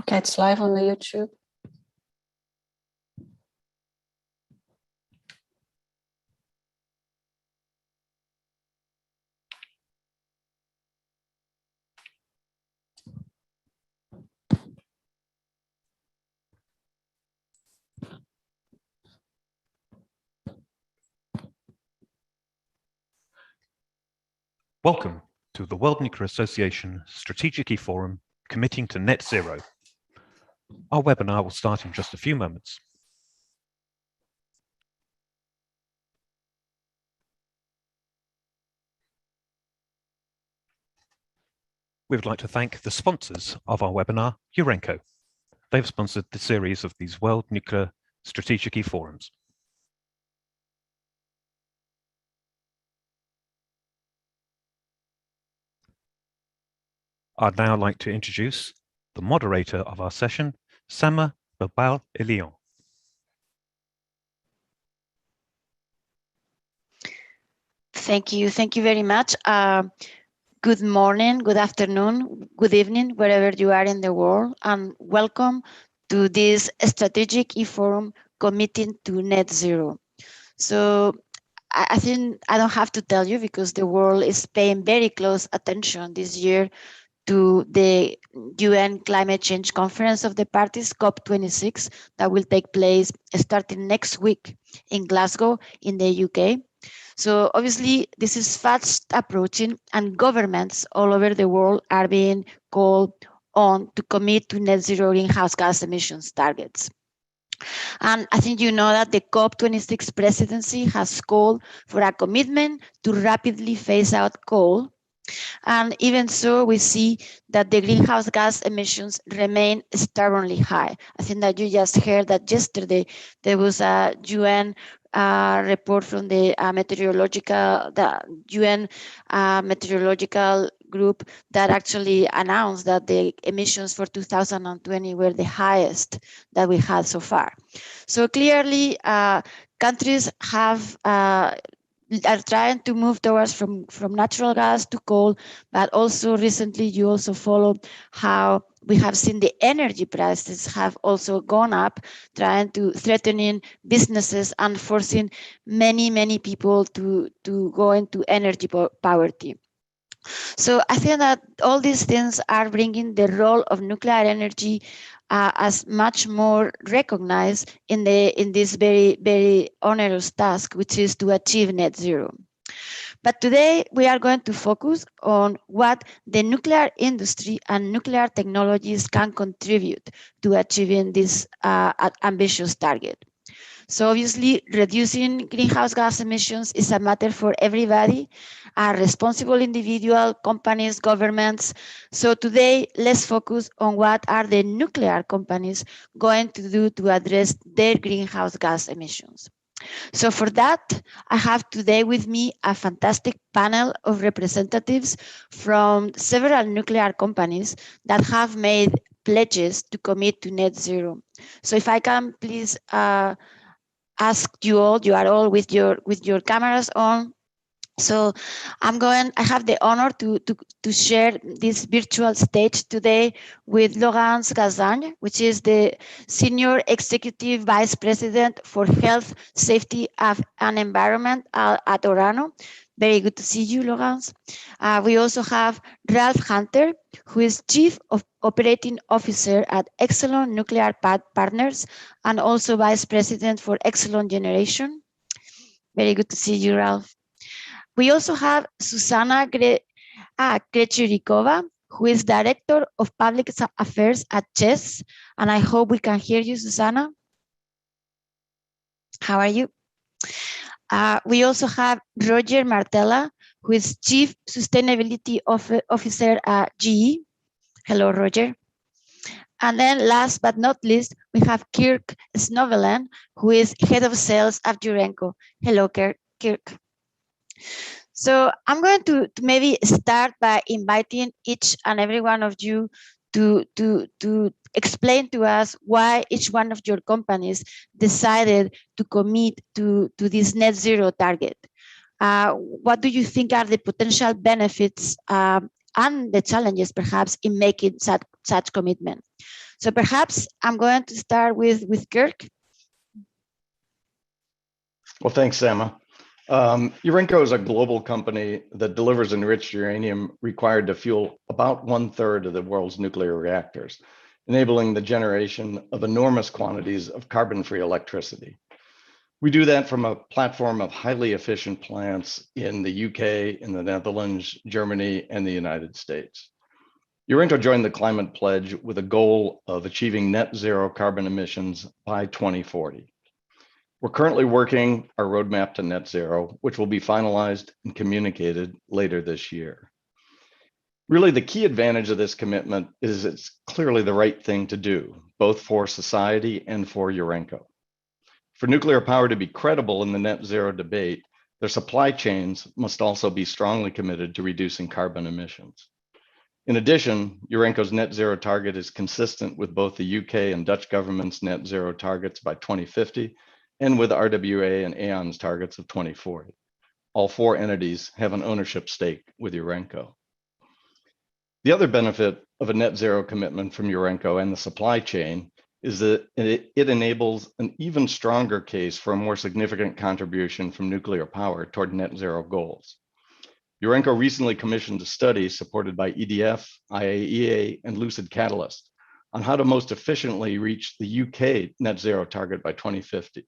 Okay, it's live on the YouTube. Welcome to the World Nuclear Association Strategic eForum Committing to Net Zero. Our webinar will start in just a few moments. We would like to thank the sponsors of our webinar, Urenco. They've sponsored the series of these World Nuclear Strategic eForums. I'd now like to introduce the moderator of our session, Sama Babal-Elion. Thank you very much. Good morning, good afternoon, good evening, wherever you are in the world, and welcome to this strategic eForum committing to net zero. So I think I don't have to tell you, because the world is paying very close attention this year to the UN Climate Change Conference of the Parties, COP26, that will take place starting next week in Glasgow in the UK. So obviously this is fast approaching, and governments all over the world are being called on to commit to net zero greenhouse gas emissions targets. And I think you know that the COP26 presidency has called for a commitment to rapidly phase out coal. And even so, we see that the greenhouse gas emissions remain stubbornly high. I think that you just heard that yesterday there was a UN report from the UN meteorological group that actually announced that the emissions for 2020 were the highest that we had so far. So clearly, countries are trying to move towards from natural gas to coal, but also recently you also followed how we have seen the energy prices have also gone up, threatening businesses and forcing many people to go into energy poverty. So I think that all these things are bringing the role of nuclear energy as much more recognized in this very onerous task, which is to achieve net zero. But today we are going to focus on what the nuclear industry and nuclear technologies can contribute to achieving this ambitious target. So obviously, reducing greenhouse gas emissions is a matter for everybody, responsible individual, companies, governments. So today, let's focus on what are the nuclear companies going to do to address their greenhouse gas emissions. So for that, I have today with me a fantastic panel of representatives from several nuclear companies that have made pledges to commit to net zero. So if I can please ask you all, you are all with your cameras on. So I have the honor to share this virtual stage today with Laurence Gazagne, which is the Senior Executive Vice President for Health, Safety and Environment at Orano. Very good to see you, Laurence. We also have Ralph Hunter, who is Chief Operating Officer at Exelon Nuclear Partners and also Vice President for Exelon Generation. Very good to see you, Ralph. We also have Susana Krechirikova, who is Director of Public Affairs at CHES. And I hope we can hear you, Susana. How are you? We also have Roger Martella, who is Chief Sustainability Officer at GE. Hello, Roger. And then last but not least, we have Kirk Snoveland, who is Head of Sales at Urenco. Hello, Kirk. So I'm going to maybe start by inviting each and every one of you to explain to us why each one of your companies decided to commit to this net zero target. What do you think are the potential benefits and the challenges perhaps in making such commitment? So perhaps I'm going to start with Kirk. Well, thanks, Emma. Urenco is a global company that delivers enriched uranium required to fuel about 1/3 of the world's nuclear reactors, enabling the generation of enormous quantities of carbon-free electricity. We do that from a platform of highly efficient plants in the UK, in the Netherlands, Germany, and the United States. Urenco joined the Climate Pledge with a goal of achieving net zero carbon emissions by 2040. We're currently working our roadmap to net zero, which will be finalized and communicated later this year. Really, the key advantage of this commitment is it's clearly the right thing to do, both for society and for Urenco. For nuclear power to be credible in the net zero debate, their supply chains must also be strongly committed to reducing carbon emissions. In addition, Urenco's net zero target is consistent with both the UK and Dutch government's net zero targets by 2050, and with RWA and Aeon's targets of 2040. All four entities have an ownership stake with Urenco. The other benefit of a net zero commitment from Urenco and the supply chain is that it enables an even stronger case for a more significant contribution from nuclear power toward net zero goals. Urenco recently commissioned a study supported by EDF, IAEA, and Lucid Catalyst on how to most efficiently reach the UK net zero target by 2050.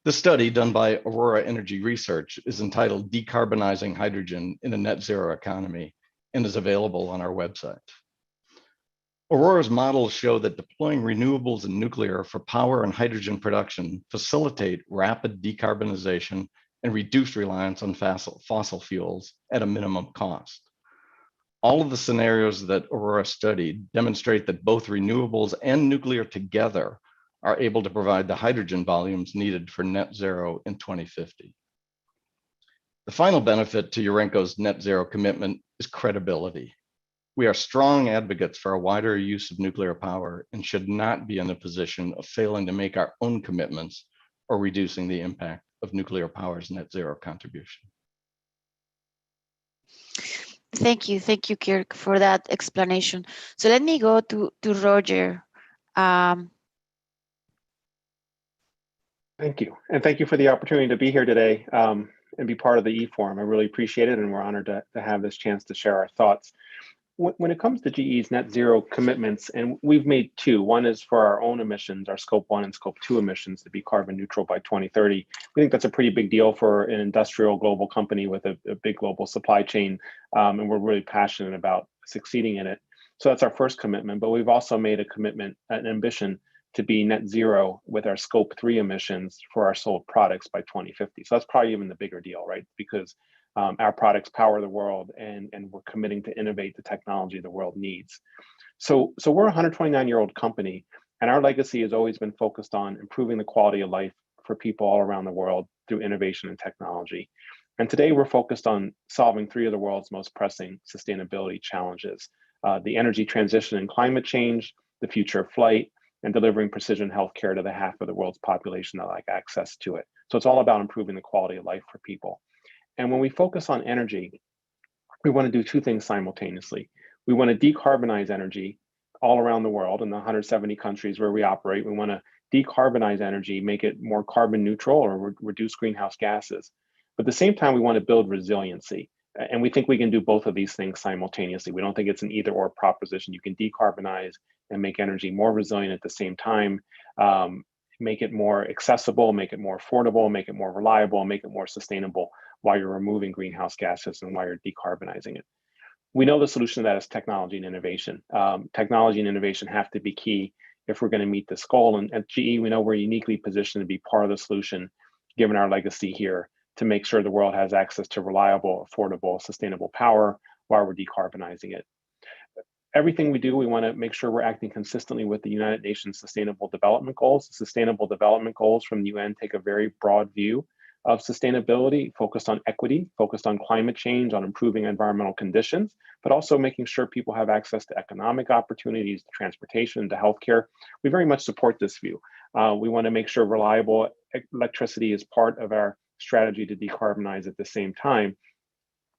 The study, done by Aurora Energy Research, is entitled Decarbonizing Hydrogen in a Net Zero Economy and is available on our website. Aurora's models show that deploying renewables and nuclear for power and hydrogen production facilitate rapid decarbonization and reduce reliance on fossil fuels at a minimum cost. All of the scenarios that Aurora studied demonstrate that both renewables and nuclear together are able to provide the hydrogen volumes needed for net zero in 2050. The final benefit to Urenco's net zero commitment is credibility. We are strong advocates for a wider use of nuclear power and should not be in a position of failing to make our own commitments or reducing the impact of nuclear power's net zero contribution. Thank you, Kirk, for that explanation. So let me go to Roger. Thank you. And thank you for the opportunity to be here today and be part of the eForum. I really appreciate it. And we're honored to have this chance to share our thoughts. When it comes to GE's net zero commitments, and we've made two, one is for our own emissions, our scope 1 and scope 2 emissions to be carbon neutral by 2030. We think that's a pretty big deal for an industrial global company with a big global supply chain. And we're really passionate about succeeding in it. So that's our first commitment, but we've also made a commitment, an ambition to be net zero with our scope 3 emissions for our sold products by 2050. So that's probably even the bigger deal, right? Because our products power the world and we're committing to innovate the technology the world needs. So we're a 129-year-old company, and our legacy has always been focused on improving the quality of life for people all around the world through innovation and technology. And today we're focused on solving three of the world's most pressing sustainability challenges: the energy transition and climate change, the future of flight, and delivering precision healthcare to the half of the world's population that lack access to it. So it's all about improving the quality of life for people. And when we focus on energy, we want to do two things simultaneously. We want to decarbonize energy all around the world in the 170 countries where we operate. We want to decarbonize energy, make it more carbon neutral or reduce greenhouse gases. But at the same time, we want to build resiliency. And we think we can do both of these things simultaneously. We don't think it's an either or proposition. You can decarbonize and make energy more resilient at the same time, make it more accessible, make it more affordable, make it more reliable, make it more sustainable while you're removing greenhouse gases and while you're decarbonizing it. We know the solution to that is technology and innovation. Technology and innovation have to be key if we're going to meet this goal. And at GE, we know we're uniquely positioned to be part of the solution, given our legacy here, to make sure the world has access to reliable, affordable, sustainable power while we're decarbonizing it. Everything we do, we want to make sure we're acting consistently with the United Nations Sustainable Development Goals. The Sustainable Development Goals from the UN take a very broad view of sustainability, focused on equity, focused on climate change, on improving environmental conditions, but also making sure people have access to economic opportunities, to transportation, to healthcare. We very much support this view. We want to make sure reliable electricity is part of our strategy to decarbonize at the same time.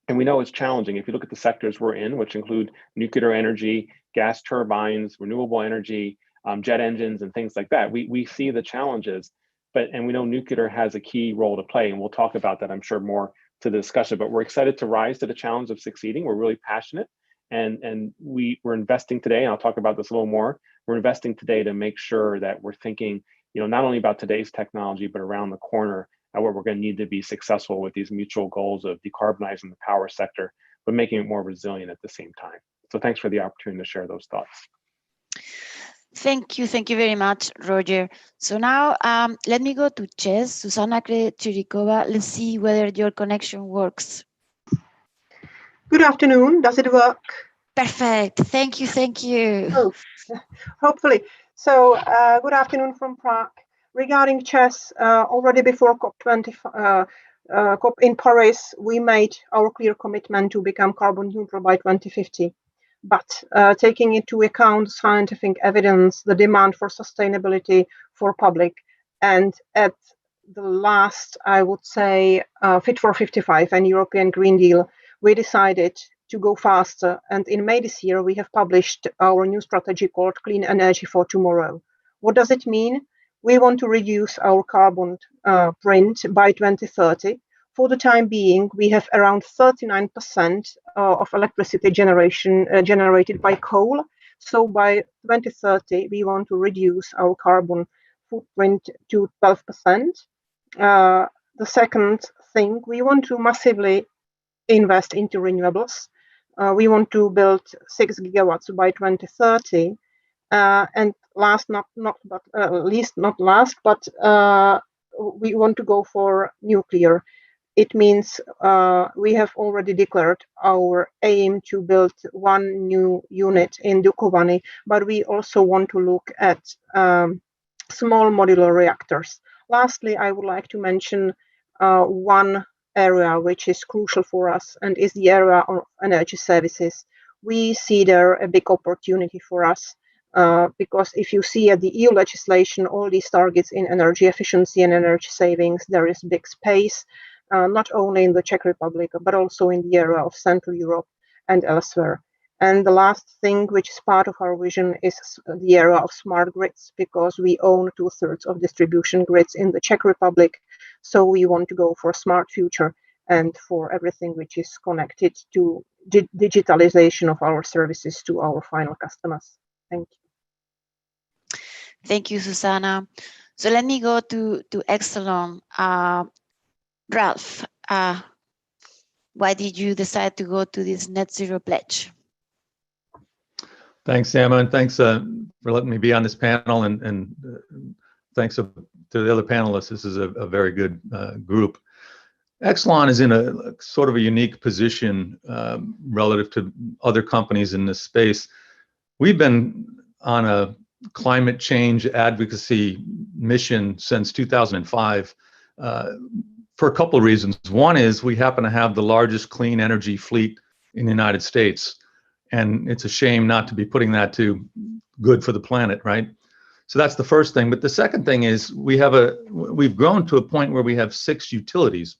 And we know it's challenging. If you look at the sectors we're in, which include nuclear energy, gas turbines, renewable energy, jet engines, and things like that. We see the challenges, and we know nuclear has a key role to play, and we'll talk about that, I'm sure, more to the discussion. But we're excited to rise to the challenge of succeeding. We're really passionate, and we're investing today, and I'll talk about this a little more. We're investing today to make sure that we're thinking, not only about today's technology, but around the corner at what we're going to need to be successful with these mutual goals of decarbonizing the power sector, but making it more resilient at the same time. So thanks for the opportunity to share those thoughts. Thank you very much, Roger. So now let me go to Chess, Susana Chirikova. Let's see whether your connection works. Good afternoon. Does it work? Perfect. Thank you. Oh, hopefully. So good afternoon from Prague. Regarding Chess, already before COP in Paris, we made our clear commitment to become carbon neutral by 2050. But taking into account scientific evidence, the demand for sustainability for public, and at the last, I would say, Fit for 55 and European Green Deal, we decided to go faster. And in May this year, we have published our new strategy called Clean Energy for Tomorrow. What does it mean? We want to reduce our carbon print by 2030. For the time being, we have around 39% of electricity generation generated by coal. So by 2030, we want to reduce our carbon footprint to 12%. The second thing, we want to massively invest into renewables. We want to build 6 gigawatts by 2030. And last, not last, but we want to go for nuclear. It means we have already declared our aim to build 1 new unit in Dukovany, but we also want to look at small modular reactors. Lastly, I would like to mention one area which is crucial for us, and is the area of energy services. We see there a big opportunity for us. Because if you see at the EU legislation, all these targets in energy efficiency and energy savings, there is big space, not only in the Czech Republic, but also in the area of Central Europe and elsewhere. And the last thing, which is part of our vision, is the area of smart grids, because we own 2/3 of distribution grids in the Czech Republic. So we want to go for a smart future and for everything which is connected to digitalization of our services to our final customers. Thank you. Thank you, Susana. So let me go to Exelon. Ralph, why did you decide to go to this net zero pledge? Thanks, Emma, and thanks for letting me be on this panel, and thanks to the other panelists. This is a very good group. Exelon is in a sort of a unique position relative to other companies in this space. We've been on a climate change advocacy mission since 2005 for a couple of reasons. One is we happen to have the largest clean energy fleet in the United States, and it's a shame not to be putting that to good for the planet, right? So that's the first thing. But the second thing is we've grown to a point where we have 6 utilities,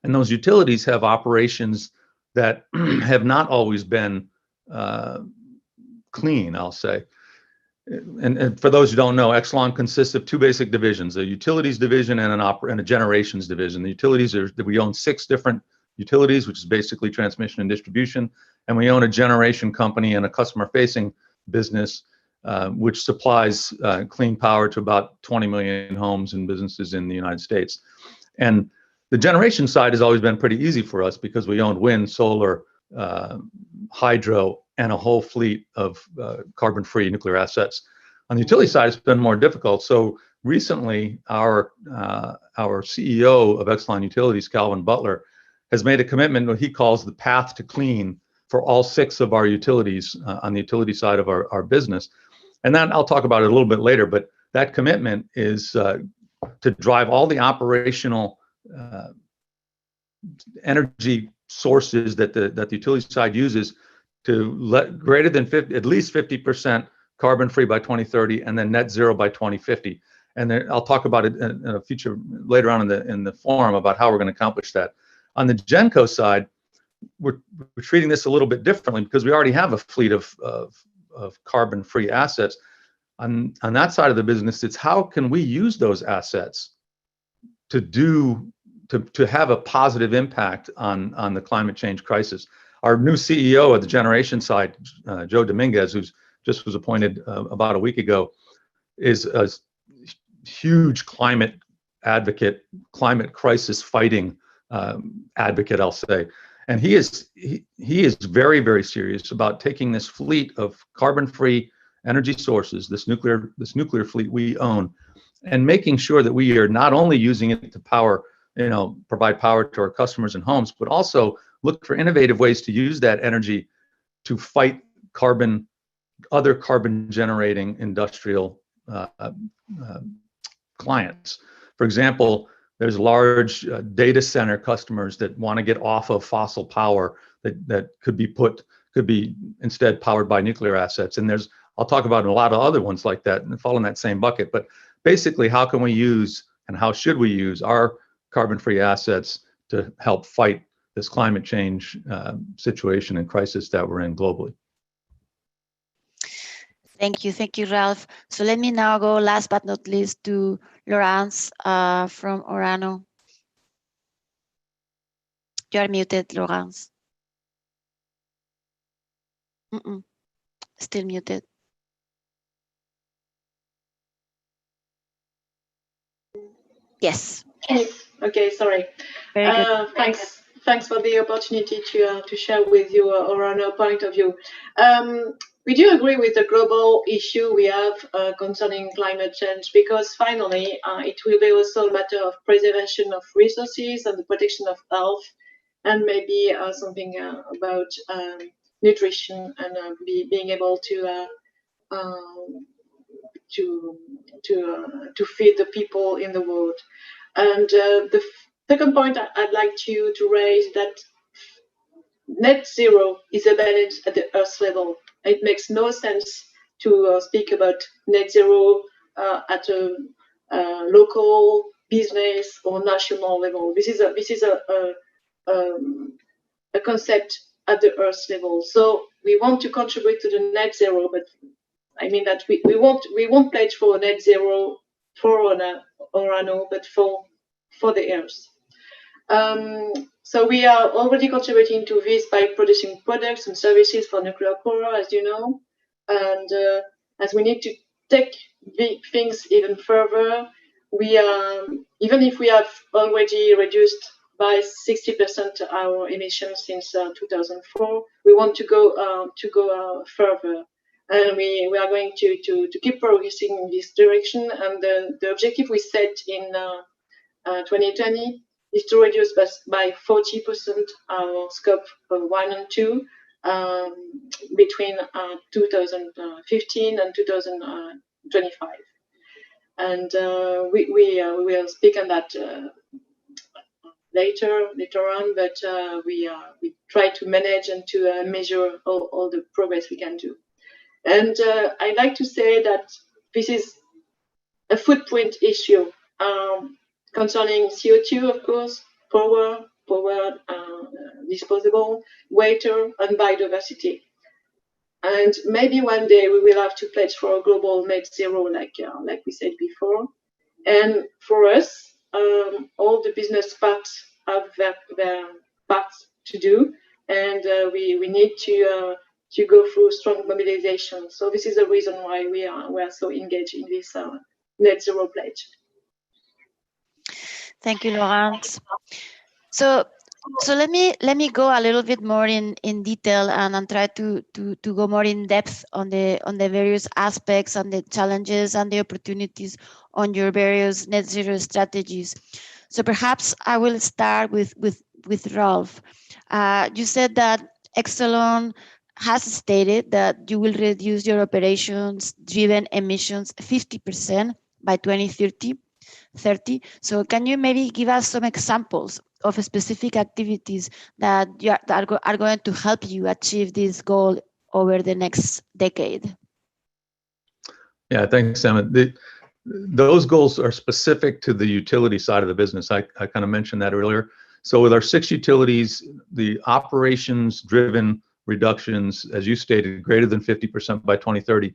and those utilities have operations that have not always been clean, I'll say. And for those who don't know, Exelon consists of 2 basic divisions: a utilities division and a generations division. The utilities we own 6 different utilities, which is basically transmission and distribution, and we own a generation company and a customer-facing business, which supplies clean power to about 20 million homes and businesses in the United States. And the generation side has always been pretty easy for us because we own wind, solar, hydro, and a whole fleet of carbon-free nuclear assets. On the utility side, it's been more difficult. So recently, our CEO of Exelon Utilities, Calvin Butler, has made a commitment what he calls the path to clean for all 6 of our utilities on the utility side of our business. And then I'll talk about it a little bit later, but that commitment is to drive all the operational energy sources that the utility side uses to let greater than at least 50% carbon free by 2030, and then net zero by 2050. And then I'll talk about it in a future later on in the forum about how we're going to accomplish that. On the Genco side, we're treating this a little bit differently because we already have a fleet of carbon-free assets. On that side of the business, it's how can we use those assets to have a positive impact on the climate change crisis. Our new CEO of the generation side, Joe Dominguez, who's just was appointed about a week ago, is a huge climate advocate, climate crisis fighting advocate, I'll say. And he is very, very serious about taking this fleet of carbon-free energy sources, this nuclear fleet we own, and making sure that we are not only using it to power, provide power to our customers and homes, but also look for innovative ways to use that energy to fight other carbon generating industrial clients. For example, there's large data center customers that want to get off of fossil power that could be instead powered by nuclear assets. And I'll talk about a lot of other ones like that and fall in that same bucket. But basically, how can we use and how should we use our carbon-free assets to help fight this climate change situation and crisis that we're in globally? Thank you, Ralph. So let me now go, last but not least, to Laurence from Orano. You are muted, Laurence. Still muted. Yes. Okay, sorry. Very good. Thanks for the opportunity to share with you Orano point of view. We do agree with the global issue we have concerning climate change, because finally it will be also a matter of preservation of resources and the protection of health, and maybe something about nutrition and being able to feed the people in the world. And the second point I'd like to raise that net zero is a balance at the Earth level. It makes no sense to speak about net zero at a local, business, or national level. This is a concept at the Earth level. So we want to contribute to the net zero, but I mean that we won't pledge for a net zero for Orano, but for the Earth. So we are already contributing to this by producing products and services for nuclear power, as you know, and as we need to take things even further, we even if we have already reduced by 60% our emissions since 2004, we want to go further, and we are going to keep progressing in this direction. And the objective we set in 2020 is to reduce by 40% our scope 1 and 2 between 2015 and 2025. And we will speak on that later on, but we try to manage and to measure all the progress we can do. And I'd like to say that this is a footprint issue. Concerning CO2, of course, power, disposable, water, and biodiversity. And maybe one day we will have to pledge for a global net zero, like we said before. And for us, all the business parts have their parts to do, and we need to go through strong mobilization. So this is the reason why we are so engaged in this net zero pledge. Thank you, Laurence. So let me go a little bit more in detail and try to go more in depth on the various aspects and the challenges and the opportunities on your various net zero strategies. So perhaps I will start with Ralph. You said that Exelon has stated that you will reduce your operations driven emissions 50% by 2030. So can you maybe give us some examples of specific activities that are going to help you achieve this goal over the next decade? Yeah, thanks, Emma. Those goals are specific to the utility side of the business. I kind of mentioned that earlier. So with our 6 utilities, the operations-driven reductions, as you stated, greater than 50% by 2030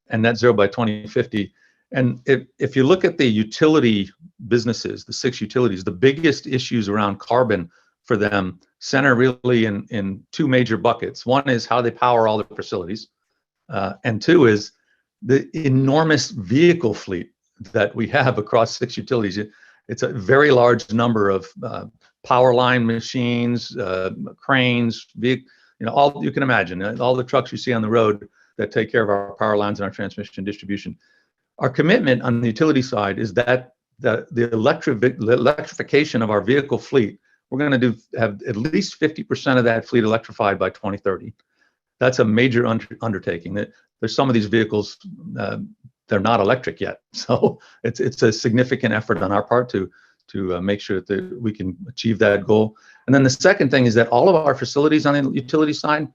and net zero by 2050. And if you look at the utility businesses, the 6 utilities, the biggest issues around carbon for them center really in 2 major buckets. One is how they power all their facilities, and 2 is the enormous vehicle fleet that we have across 6 utilities. It's a very large number of power line machines, cranes, all you can imagine, all the trucks you see on the road that take care of our power lines and our transmission and distribution. Our commitment on the utility side is that the electrification of our vehicle fleet, we're going to have at least 50% of that fleet electrified by 2030. That's a major undertaking. There's some of these vehicles, they're not electric yet. So it's a significant effort on our part to make sure that we can achieve that goal. And then the second thing is that all of our facilities on the utility side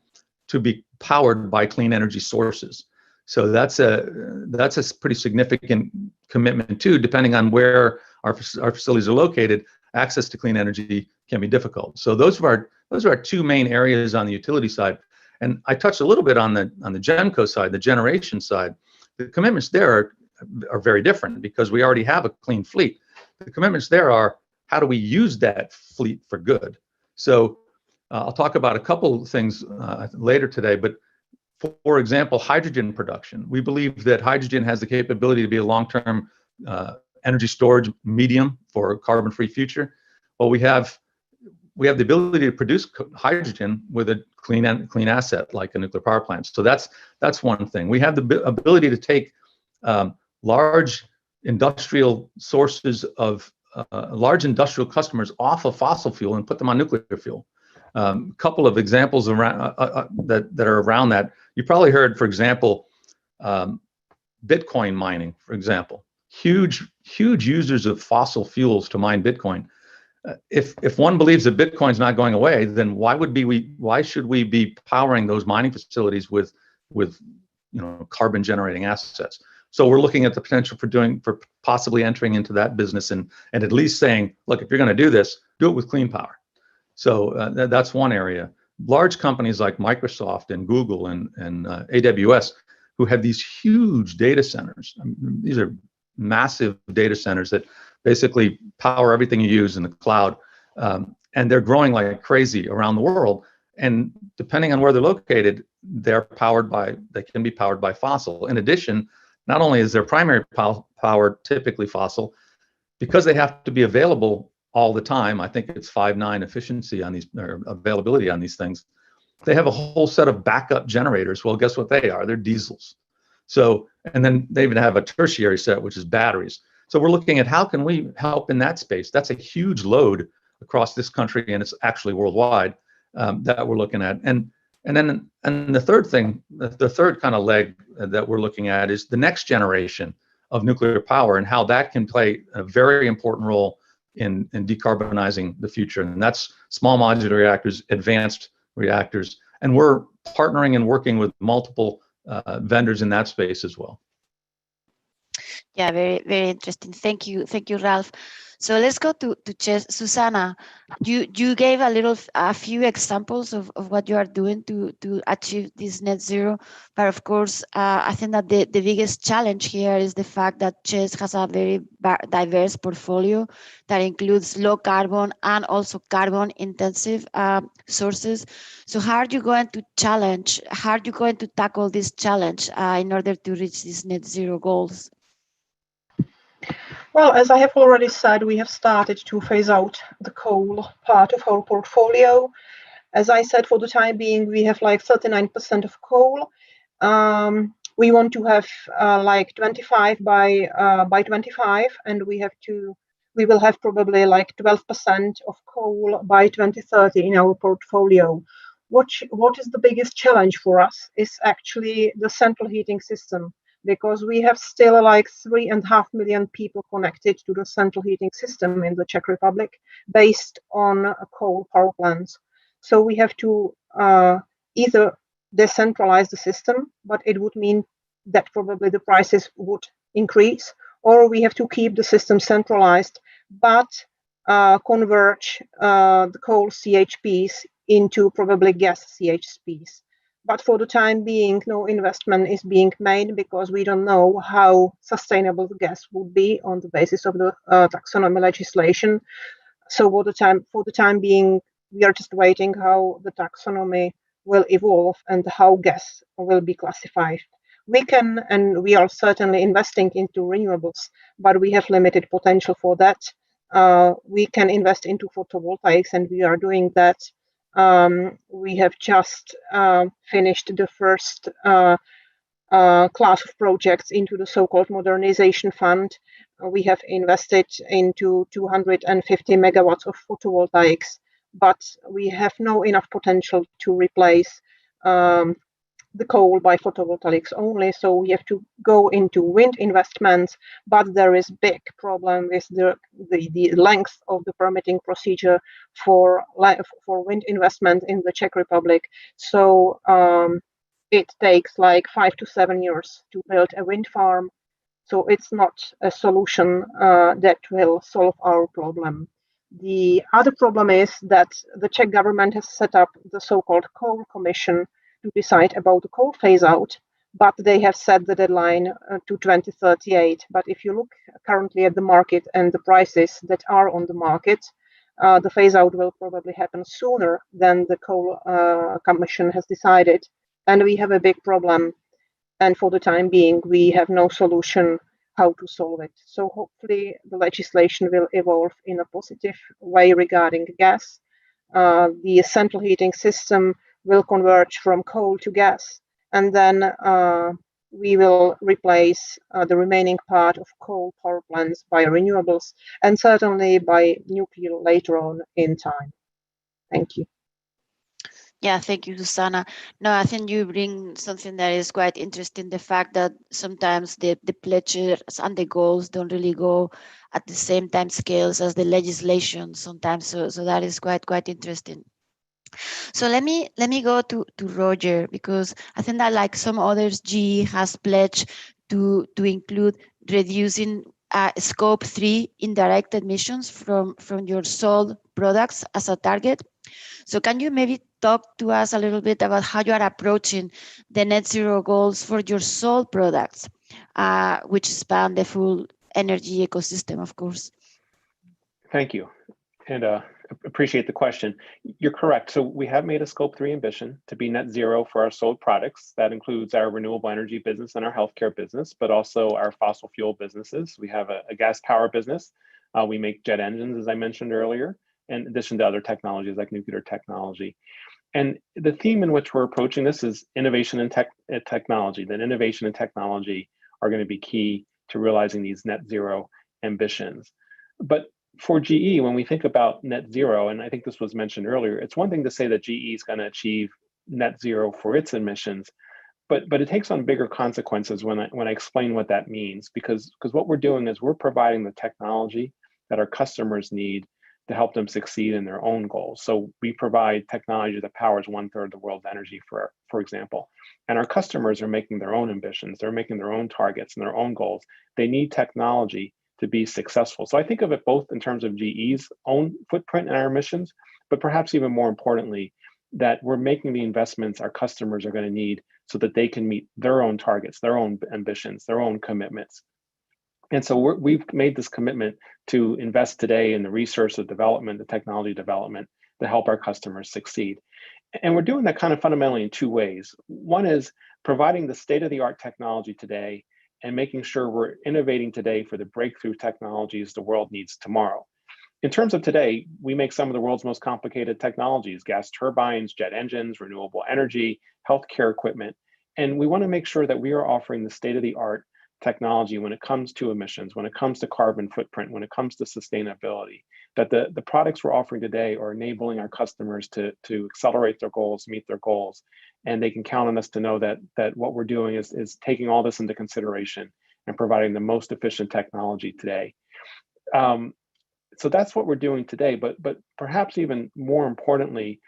to be powered by clean energy sources. So that's a pretty significant commitment too. Depending on where our facilities are located, access to clean energy can be difficult. So those are our 2 main areas on the utility side. And I touched a little bit on the GenCo side, the generation side. The commitments there are very different because we already have a clean fleet. The commitments there are how do we use that fleet for good. So I'll talk about a couple of things later today, but for example, hydrogen production. We believe that hydrogen has the capability to be a long-term energy storage medium for a carbon-free future. Well, we have the ability to produce hydrogen with a clean asset like a nuclear power plant. So that's one thing. We have the ability to take large industrial sources of large industrial customers off of fossil fuel and put them on nuclear fuel. Couple of examples around that are around that. You probably heard, for example, Bitcoin mining, for example. Huge users of fossil fuels to mine Bitcoin. If one believes that Bitcoin's not going away, then why should we be powering those mining facilities with carbon generating assets? So we're looking at the potential for possibly entering into that business and at least saying, look, if you're going to do this, do it with clean power. So that's one area. Large companies like Microsoft and Google and AWS, who have these huge data centers. I mean, these are massive data centers that basically power everything you use in the cloud. And they're growing like crazy around the world. And depending on where they're located, they can be powered by fossil. In addition, not only is their primary power typically fossil, because they have to be available all the time. I think it's 5.9 efficiency on these, or availability on these things. They have a whole set of backup generators. Well, guess what they are? They're diesels. So, and then they even have a tertiary set, which is batteries. So we're looking at how can we help in that space. That's a huge load across this country, and it's actually worldwide that we're looking at. And the third thing, the third kind of leg that we're looking at is the next generation of nuclear power and how that can play a very important role in decarbonizing the future. And that's small modular reactors, advanced reactors. And we're partnering and working with multiple vendors in that space as well. Yeah, very, very interesting. Thank you, Ralph. So let's go to Chess. Susanna, you gave a few examples of what you are doing to achieve this net zero, but of course, I think that the biggest challenge here is the fact that Chess has a very diverse portfolio that includes low carbon and also carbon intensive sources. So how are you going to tackle this challenge in order to reach these net zero goals? Well, as I have already said, we have started to phase out the coal part of our portfolio. As I said, for the time being, we have like 39% of coal. We want to have like 25 by 25, and we will have probably like 12% of coal by 2030 in our portfolio. What is the biggest challenge for us is actually the central heating system, because we have still like 3.5 million people connected to the central heating system in the Czech Republic based on coal power plants. So we have to either decentralize the system, but it would mean that probably the prices would increase, or we have to keep the system centralized, but converge the coal CHPs into probably gas CHPs. But for the time being, no investment is being made because we don't know how sustainable the gas would be on the basis of the taxonomy legislation. So for the time being, we are just waiting how the taxonomy will evolve and how gas will be classified. We can, and we are certainly investing into renewables, but we have limited potential for that. We can invest into photovoltaics, and we are doing that. We have just finished the first class of projects into the so-called modernization fund. We have invested into 250 megawatts of photovoltaics, but we have no enough potential to replace the coal by photovoltaics only. So we have to go into wind investments, but there is big problem with the length of the permitting procedure for wind investment in the Czech Republic. So it takes like 5 to 7 years to build a wind farm. So it's not a solution that will solve our problem. The other problem is that the Czech government has set up the so-called Coal Commission to decide about the coal phase out, but they have set the deadline to 2038. But if you look currently at the market and the prices that are on the market, the phase out will probably happen sooner than the Coal Commission has decided. And we have a big problem. And for the time being, we have no solution how to solve it. So hopefully the legislation will evolve in a positive way regarding gas. The central heating system will converge from coal to gas, and then we will replace the remaining part of coal power plants by renewables, and certainly by nuclear later on in time. Thank you. Yeah, thank you, Susanna. No, I think you bring something that is quite interesting, the fact that sometimes the pledges and the goals don't really go at the same time scales as the legislation sometimes. So that is quite interesting. So let me go to Roger, because I think that like some others, GE has pledged to include reducing scope 3 indirect emissions from your sold products as a target. So can you maybe talk to us a little bit about how you are approaching the net zero goals for your sold products, which span the full energy ecosystem, of course? Thank you, and appreciate the question. You're correct. So we have made a scope 3 ambition to be net zero for our sold products. That includes our renewable energy business and our healthcare business, but also our fossil fuel businesses. We have a gas power business. We make jet engines, as I mentioned earlier, in addition to other technologies like nuclear technology. And the theme in which we're approaching this is innovation and technology. That innovation and technology are going to be key to realizing these net zero ambitions. But for GE, when we think about net zero, and I think this was mentioned earlier, it's one thing to say that GE is going to achieve net zero for its emissions, but it takes on bigger consequences when I explain what that means, because what we're doing is we're providing the technology that our customers need to help them succeed in their own goals. So we provide technology that powers 1/3 of the world's energy, for example. And our customers are making their own ambitions. They're making their own targets and their own goals. They need technology to be successful. So I think of it both in terms of GE's own footprint and our emissions, but perhaps even more importantly, that we're making the investments our customers are going to need so that they can meet their own targets, their own ambitions, their own commitments. And so we've made this commitment to invest today in the research, the development, the technology development to help our customers succeed. And we're doing that kind of fundamentally in two ways. One is providing the state-of-the-art technology today and making sure we're innovating today for the breakthrough technologies the world needs tomorrow. In terms of today, we make some of the world's most complicated technologies: gas turbines, jet engines, renewable energy, healthcare equipment. And we want to make sure that we are offering the state-of-the-art technology when it comes to emissions, when it comes to carbon footprint, when it comes to sustainability, that the products we're offering today are enabling our customers to accelerate their goals, meet their goals. And they can count on us to know that what we're doing is taking all this into consideration and providing the most efficient technology today. So that's what we're doing today, but perhaps even more importantly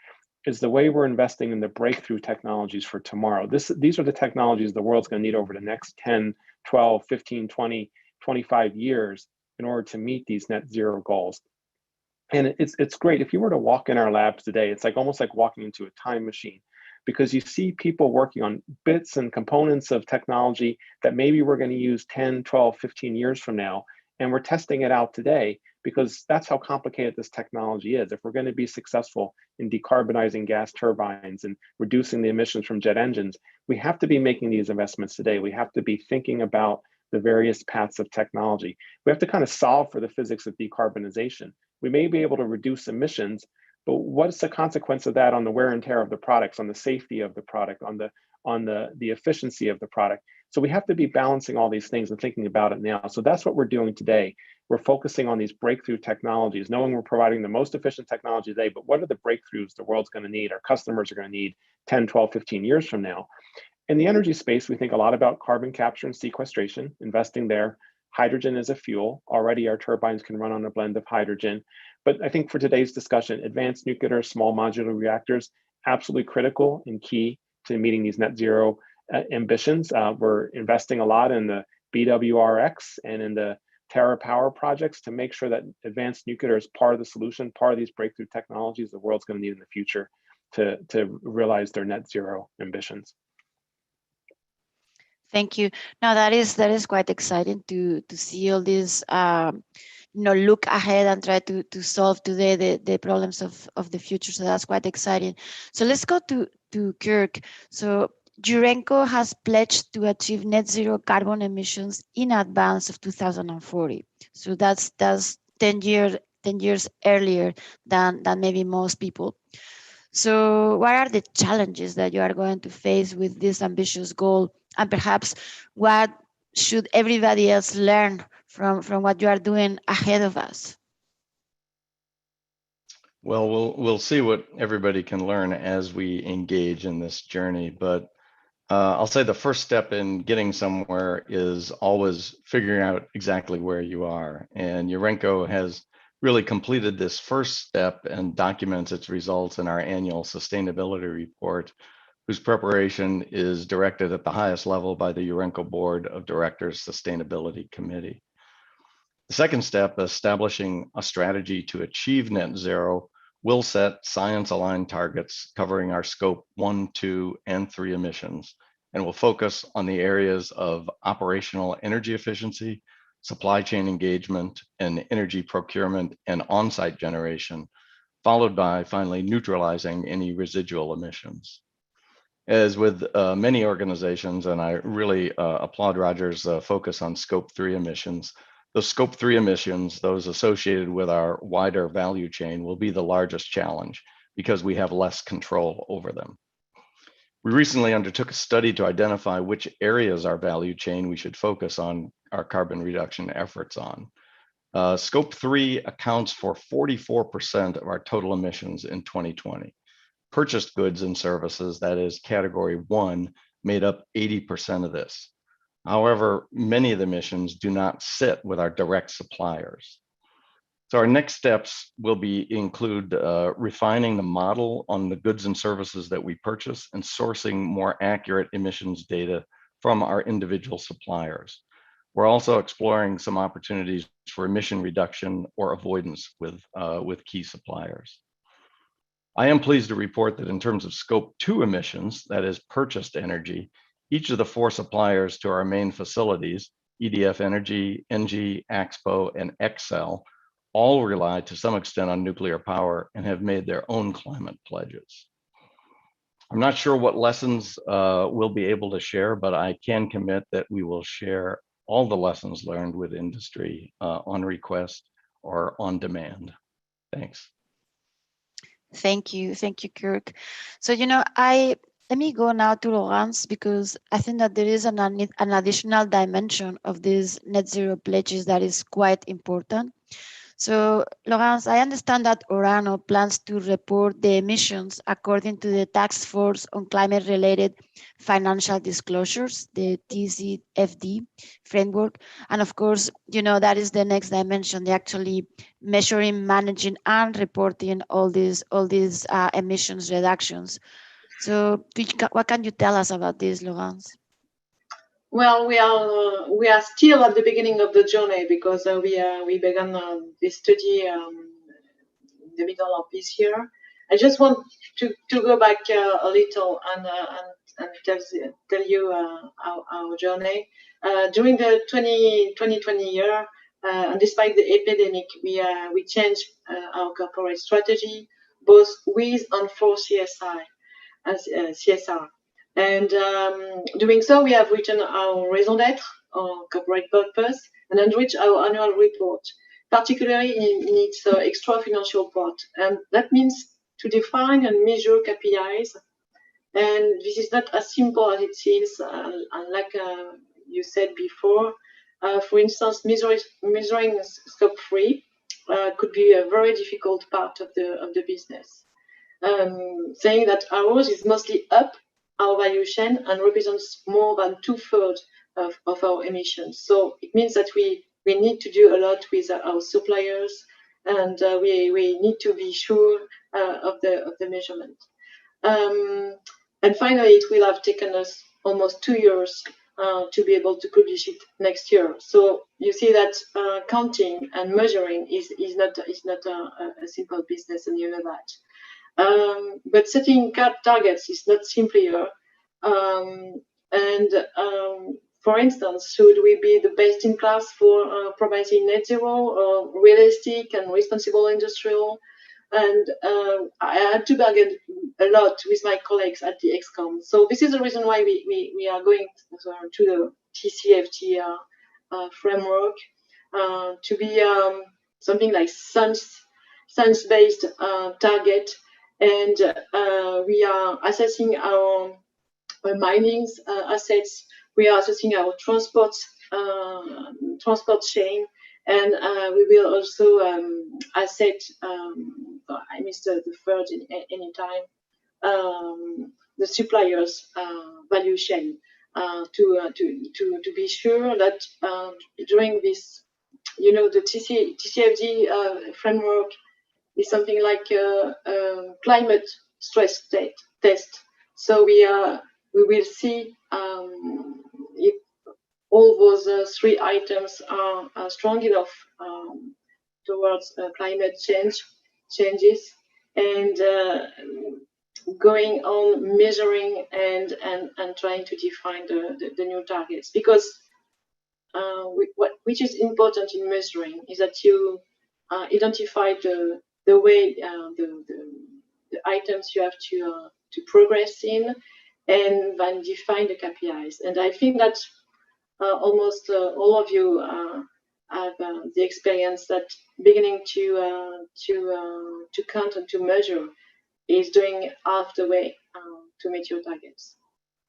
is the way we're investing in the breakthrough technologies for tomorrow. These are the technologies the world's going to need over the next 10, 12, 15, 20, 25 years in order to meet these net zero goals. And it's great. If you were to walk in our labs today, it's like almost like walking into a time machine, because you see people working on bits and components of technology that maybe we're going to use 10, 12, 15 years from now. And we're testing it out today because that's how complicated this technology is. If we're going to be successful in decarbonizing gas turbines and reducing the emissions from jet engines, we have to be making these investments today. We have to be thinking about the various paths of technology. We have to kind of solve for the physics of decarbonization. We may be able to reduce emissions, but what's the consequence of that on the wear and tear of the products, on the safety of the product, on the efficiency of the product? So we have to be balancing all these things and thinking about it now. So that's what we're doing today. We're focusing on these breakthrough technologies, knowing we're providing the most efficient technology today, but what are the breakthroughs the world's going to need, our customers are going to need 10, 12, 15 years from now? In the energy space, we think a lot about carbon capture and sequestration, investing there. Hydrogen is a fuel. Already our turbines can run on a blend of hydrogen. But I think for today's discussion, advanced nuclear small modular reactors, absolutely critical and key to meeting these net zero ambitions. We're investing a lot in the BWRX and in the TerraPower projects to make sure that advanced nuclear is part of the solution, part of these breakthrough technologies the world's going to need in the future to realize their net zero ambitions. Thank you. Now that is quite exciting to see all this, look ahead and try to solve today the problems of the future. So that's quite exciting. So let's go to Kirk. So Urenco has pledged to achieve net zero carbon emissions in advance of 2040. So that's 10 years earlier than maybe most people. So what are the challenges that you are going to face with this ambitious goal? And perhaps what should everybody else learn from what you are doing ahead of us? Well, we'll see what everybody can learn as we engage in this journey. But I'll say the first step in getting somewhere is always figuring out exactly where you are. And Urenco has really completed this first step and documents its results in our annual sustainability report, whose preparation is directed at the highest level by the Urenco Board of Directors Sustainability Committee. The second step, establishing a strategy to achieve net zero, will set science-aligned targets covering our scope 1, 2, and 3 emissions, and will focus on the areas of operational energy efficiency, supply chain engagement, and energy procurement and on-site generation, followed by finally neutralizing any residual emissions. As with many organizations, and I really applaud Roger's focus on scope 3 emissions, those scope 3 emissions, those associated with our wider value chain, will be the largest challenge because we have less control over them. We recently undertook a study to identify which areas our value chain we should focus on our carbon reduction efforts on. Scope 3 accounts for 44% of our total emissions in 2020. Purchased goods and services, that is category 1, made up 80% of this. However, many of the emissions do not sit with our direct suppliers. So our next steps will include refining the model on the goods and services that we purchase and sourcing more accurate emissions data from our individual suppliers. We're also exploring some opportunities for emission reduction or avoidance with key suppliers. I am pleased to report that in terms of scope 2 emissions, that is purchased energy, each of the 4 suppliers to our main facilities, EDF Energy, NG, Axpo, and Excel, all rely to some extent on nuclear power and have made their own climate pledges. I'm not sure what lessons we'll be able to share, but I can commit that we will share all the lessons learned with industry on request or on demand. Thanks. Thank you, Kirk. So, let me go now to Laurence, because I think that there is an additional dimension of these net zero pledges that is quite important. So, Laurence, I understand that Orano plans to report the emissions according to the Task Force on Climate-Related Financial Disclosures, the TCFD framework. And of course, that is the next dimension, they actually measuring, managing, and reporting all these emissions reductions. So what can you tell us about this, Laurence? Well, we are still at the beginning of the journey, because we began this study the middle of this year. I just want to go back a little and tell you our journey. During the 2020 year, and despite the epidemic, we changed our corporate strategy, both with and for CSR. And doing so, we have written our raison d'être, our corporate purpose, and enriched our annual report, particularly in its extra financial part. And that means to define and measure KPIs. And this is not as simple as it seems. And like you said before, for instance, measuring scope 3 could be a very difficult part of the business. Saying that ours is mostly up our value chain and represents more than 2/3 of our emissions. So it means that we need to do a lot with our suppliers, and we need to be sure of the measurement. And finally, it will have taken us almost 2 years to be able to publish it next year. So you see that counting and measuring is not a simple business, and you know that. But setting targets is not simpler. For instance, should we be the best in class for providing net zero or realistic and responsible industrial? And I had to bargain a lot with my colleagues at the ExCom. So this is the reason why we are going to the TCFD framework to be something like science-based target. And we are assessing our mining assets. We are assessing our transport chain, and we will also assess. I missed the third any time. The suppliers' value chain to be sure that during this, the TCFD framework is something like a climate stress test. So we will see if all those 3 items are strong enough towards climate changes, and going on measuring and trying to define the new targets. Because which is important in measuring is that you identify the way the items you have to progress in, and then define the KPIs. And I think that almost all of you have the experience that beginning to count and to measure is doing half the way to meet your targets.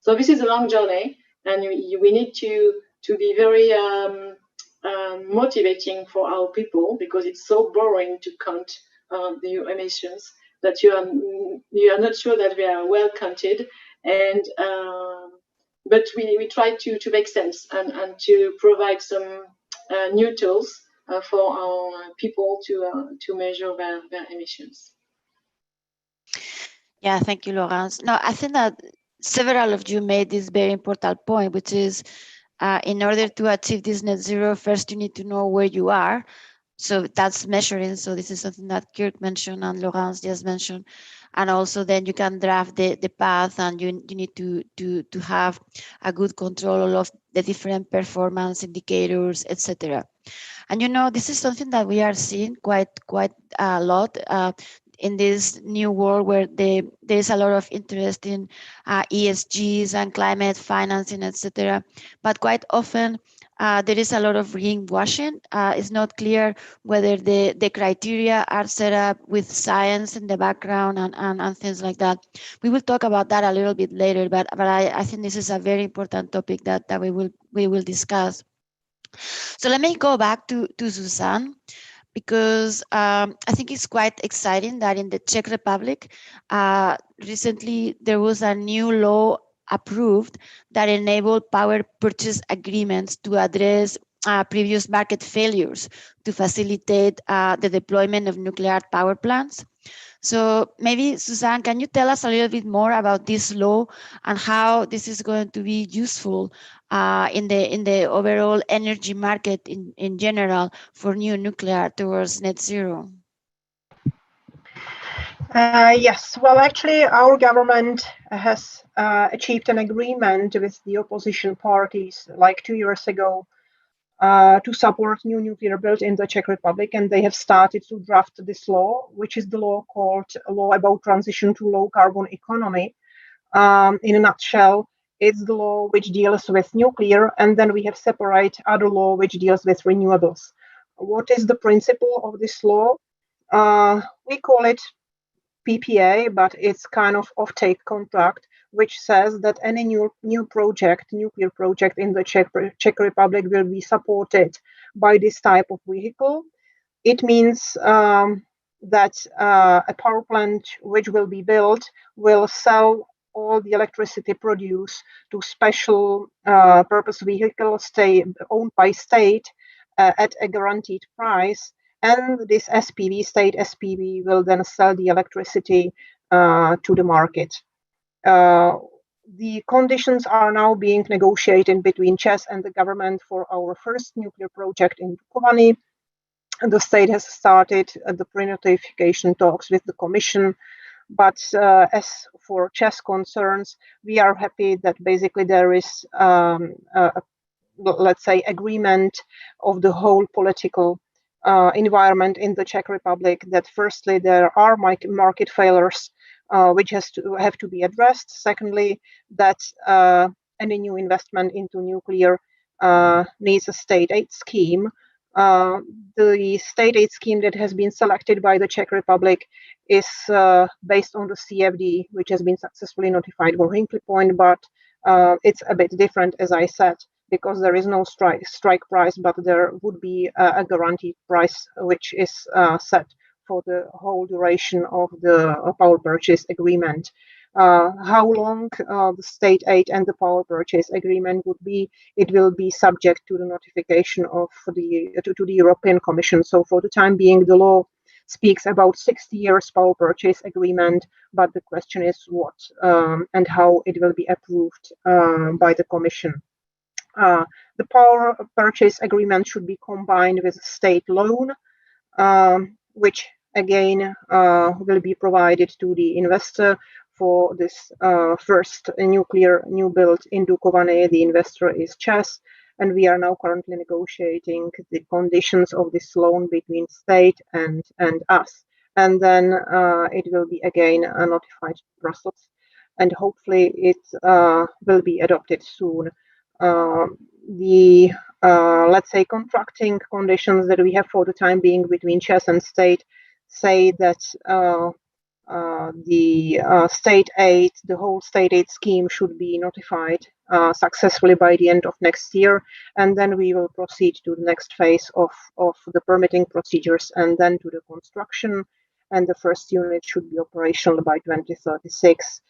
So this is a long journey, and we need to be very motivating for our people, because it's so boring to count the emissions that you are not sure that they are well counted. And but we try to make sense and to provide some new tools for our people to measure their emissions. Yeah, thank you, Laurence. No, I think that several of you made this very important point, which is in order to achieve this net zero, first you need to know where you are. So that's measuring. So this is something that Kirk mentioned and Laurence just mentioned. And also then you can draft the path, and you need to have a good control of the different performance indicators, etc. And this is something that we are seeing quite a lot in this new world, where there is a lot of interest in ESGs and climate financing, etc. But quite often there is a lot of greenwashing. It's not clear whether the criteria are set up with science in the background and things like that. We will talk about that a little bit later, but I think this is a very important topic that we will discuss. So let me go back to Suzanne, because I think it's quite exciting that in the Czech Republic, recently there was a new law approved that enabled power purchase agreements to address previous market failures to facilitate the deployment of nuclear power plants. So maybe, Suzanne, can you tell us a little bit more about this law and how this is going to be useful in the overall energy market in general for new nuclear towards net zero? Yes, well, actually, our government has achieved an agreement with the opposition parties like 2 years ago to support new nuclear build in the Czech Republic, and they have started to draft this law, which is the law called Law about Transition to Low Carbon Economy. In a nutshell, it's the law which deals with nuclear, and then we have separate other law which deals with renewables. What is the principle of this law? We call it PPA, but it's kind of offtake contract, which says that any new nuclear project in the Czech Republic will be supported by this type of vehicle. It means that a power plant which will be built will sell all the electricity produced to special purpose vehicles owned by state at a guaranteed price. And this SPV, state SPV, will then sell the electricity to the market. The conditions are now being negotiated between ČEZ and the government for our first nuclear project in Dukovany. The state has started the pre-notification talks with the Commission. But as for ČEZ concerns, we are happy that basically there is, let's say, agreement of the whole political environment in the Czech Republic, that firstly there are market failures which have to be addressed. Secondly, that any new investment into nuclear needs a state aid scheme. The state aid scheme that has been selected by the Czech Republic is based on the CFD, which has been successfully notified for Hinkley Point, but it's a bit different, as I said, because there is no strike price, but there would be a guaranteed price which is set for the whole duration of the power purchase agreement. How long the state aid and the power purchase agreement would be, it will be subject to the notification of to the European Commission. So for the time being, the law speaks about 60 years power purchase agreement, but the question is what and how it will be approved by the Commission. The power purchase agreement should be combined with a state loan, which again will be provided to the investor for this first nuclear new build in Dukovany. The investor is ČEZ, and we are now currently negotiating the conditions of this loan between state and us. And then it will be again notified to Brussels, and hopefully it will be adopted soon. The let's say contracting conditions that we have for the time being between ČEZ and state say that the state aid, the whole state aid scheme should be notified successfully by the end of next year, and then we will proceed to the next phase of the permitting procedures and then to the construction, and the first unit should be operational by 2036.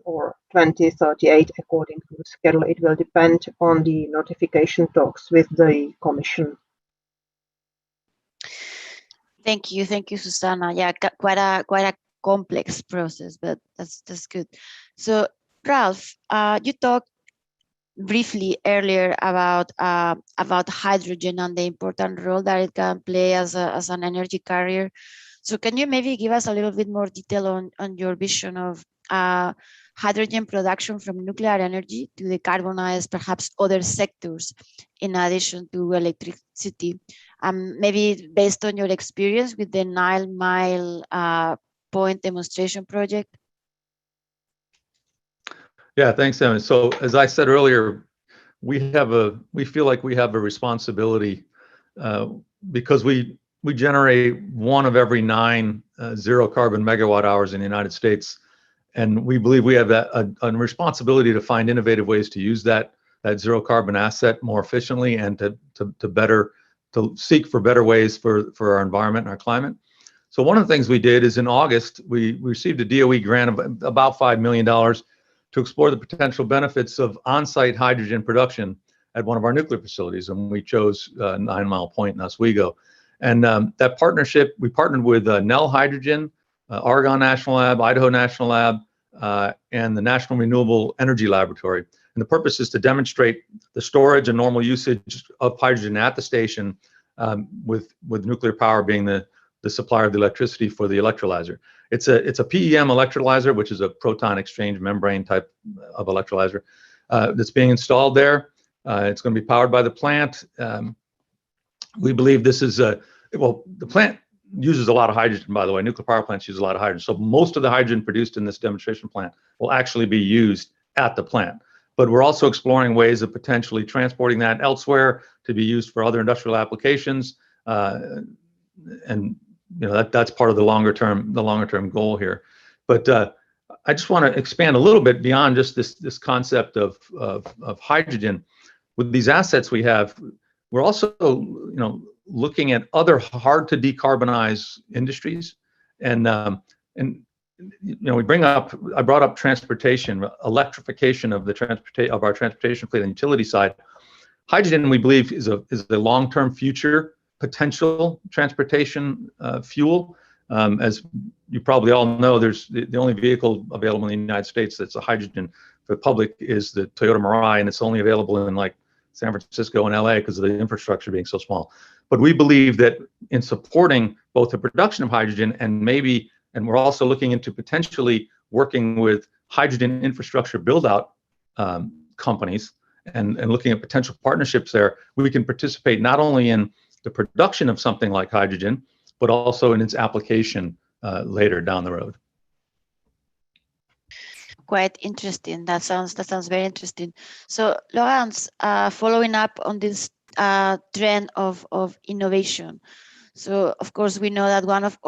Or 2038 according to the schedule. It will depend on the notification talks with the Commission. Thank you, Susanna. Yeah, quite a complex process, but that's good. So, Ralph, you talked briefly earlier about hydrogen and the important role that it can play as an energy carrier. So, can you maybe give us a little bit more detail on your vision of hydrogen production from nuclear energy to decarbonize perhaps other sectors in addition to electricity? Maybe based on your experience with the 9 Mile Point demonstration project. Yeah, thanks, Emma. So as I said earlier, we feel like we have a responsibility because we generate 1 of every 9 zero carbon megawatt hours in the United States. And we believe we have a responsibility to find innovative ways to use that zero carbon asset more efficiently and to seek for better ways for our environment and our climate. So one of the things we did is in August, we received a DOE grant of about $5 million to explore the potential benefits of on-site hydrogen production at one of our nuclear facilities. And we chose 9 Mile Point in Oswego. And that partnership, we partnered with Nel Hydrogen, Oregon National Lab, Idaho National Lab, and the National Renewable Energy Laboratory. And the purpose is to demonstrate the storage and normal usage of hydrogen at the station with nuclear power being the supplier of the electricity for the electrolyzer. It's a PEM electrolyzer, which is a proton exchange membrane type of electrolyzer that's being installed there. It's going to be powered by the plant. We believe this is well, the plant uses a lot of hydrogen, by the way. Nuclear power plants use a lot of hydrogen. So most of the hydrogen produced in this demonstration plant will actually be used at the plant. But we're also exploring ways of potentially transporting that elsewhere to be used for other industrial applications. And that's part of the longer term goal here. But I just want to expand a little bit beyond just this concept of hydrogen. With these assets we have, we're also looking at other hard to decarbonize industries, and I brought up transportation, electrification of our transportation fleet and utility side. Hydrogen, we believe, is a long-term future potential transportation fuel. As you probably all know, there's the only vehicle available in the United States that's a hydrogen for the public is the Toyota Mirai, and it's only available in like San Francisco and LA because of the infrastructure being so small. But we believe that in supporting both the production of hydrogen and we're also looking into potentially working with hydrogen infrastructure build-out companies and looking at potential partnerships there, we can participate not only in the production of something like hydrogen, but also in its application later down the road. Quite interesting. That sounds very interesting. So, Laurence, following up on this trend of innovation. So, of course, we know that one of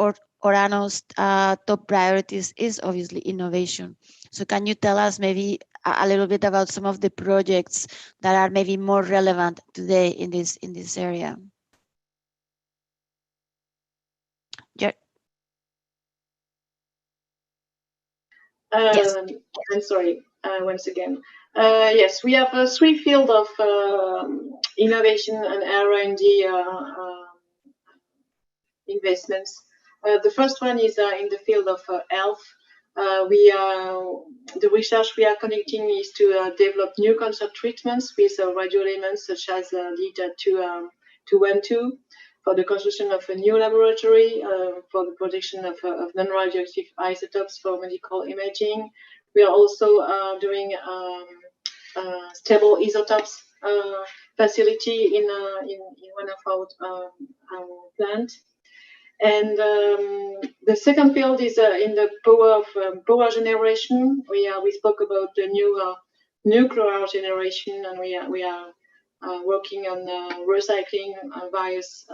Orano's top priorities is obviously innovation. So, can you tell us maybe a little bit about some of the projects that are maybe more relevant today in this area? Yeah. Yes. I'm sorry, once again. Yes, we have 3 fields of innovation and R&D investments. The first one is in the field of health. The research we are conducting is to develop new cancer treatments with radioelements such as lead-212 for the construction of a new laboratory for the production of non-radioactive isotopes for medical imaging. We are also doing stable isotopes facility in one of our plants. And the second field is in the power generation. We spoke about the new nuclear generation, and we are working on recycling various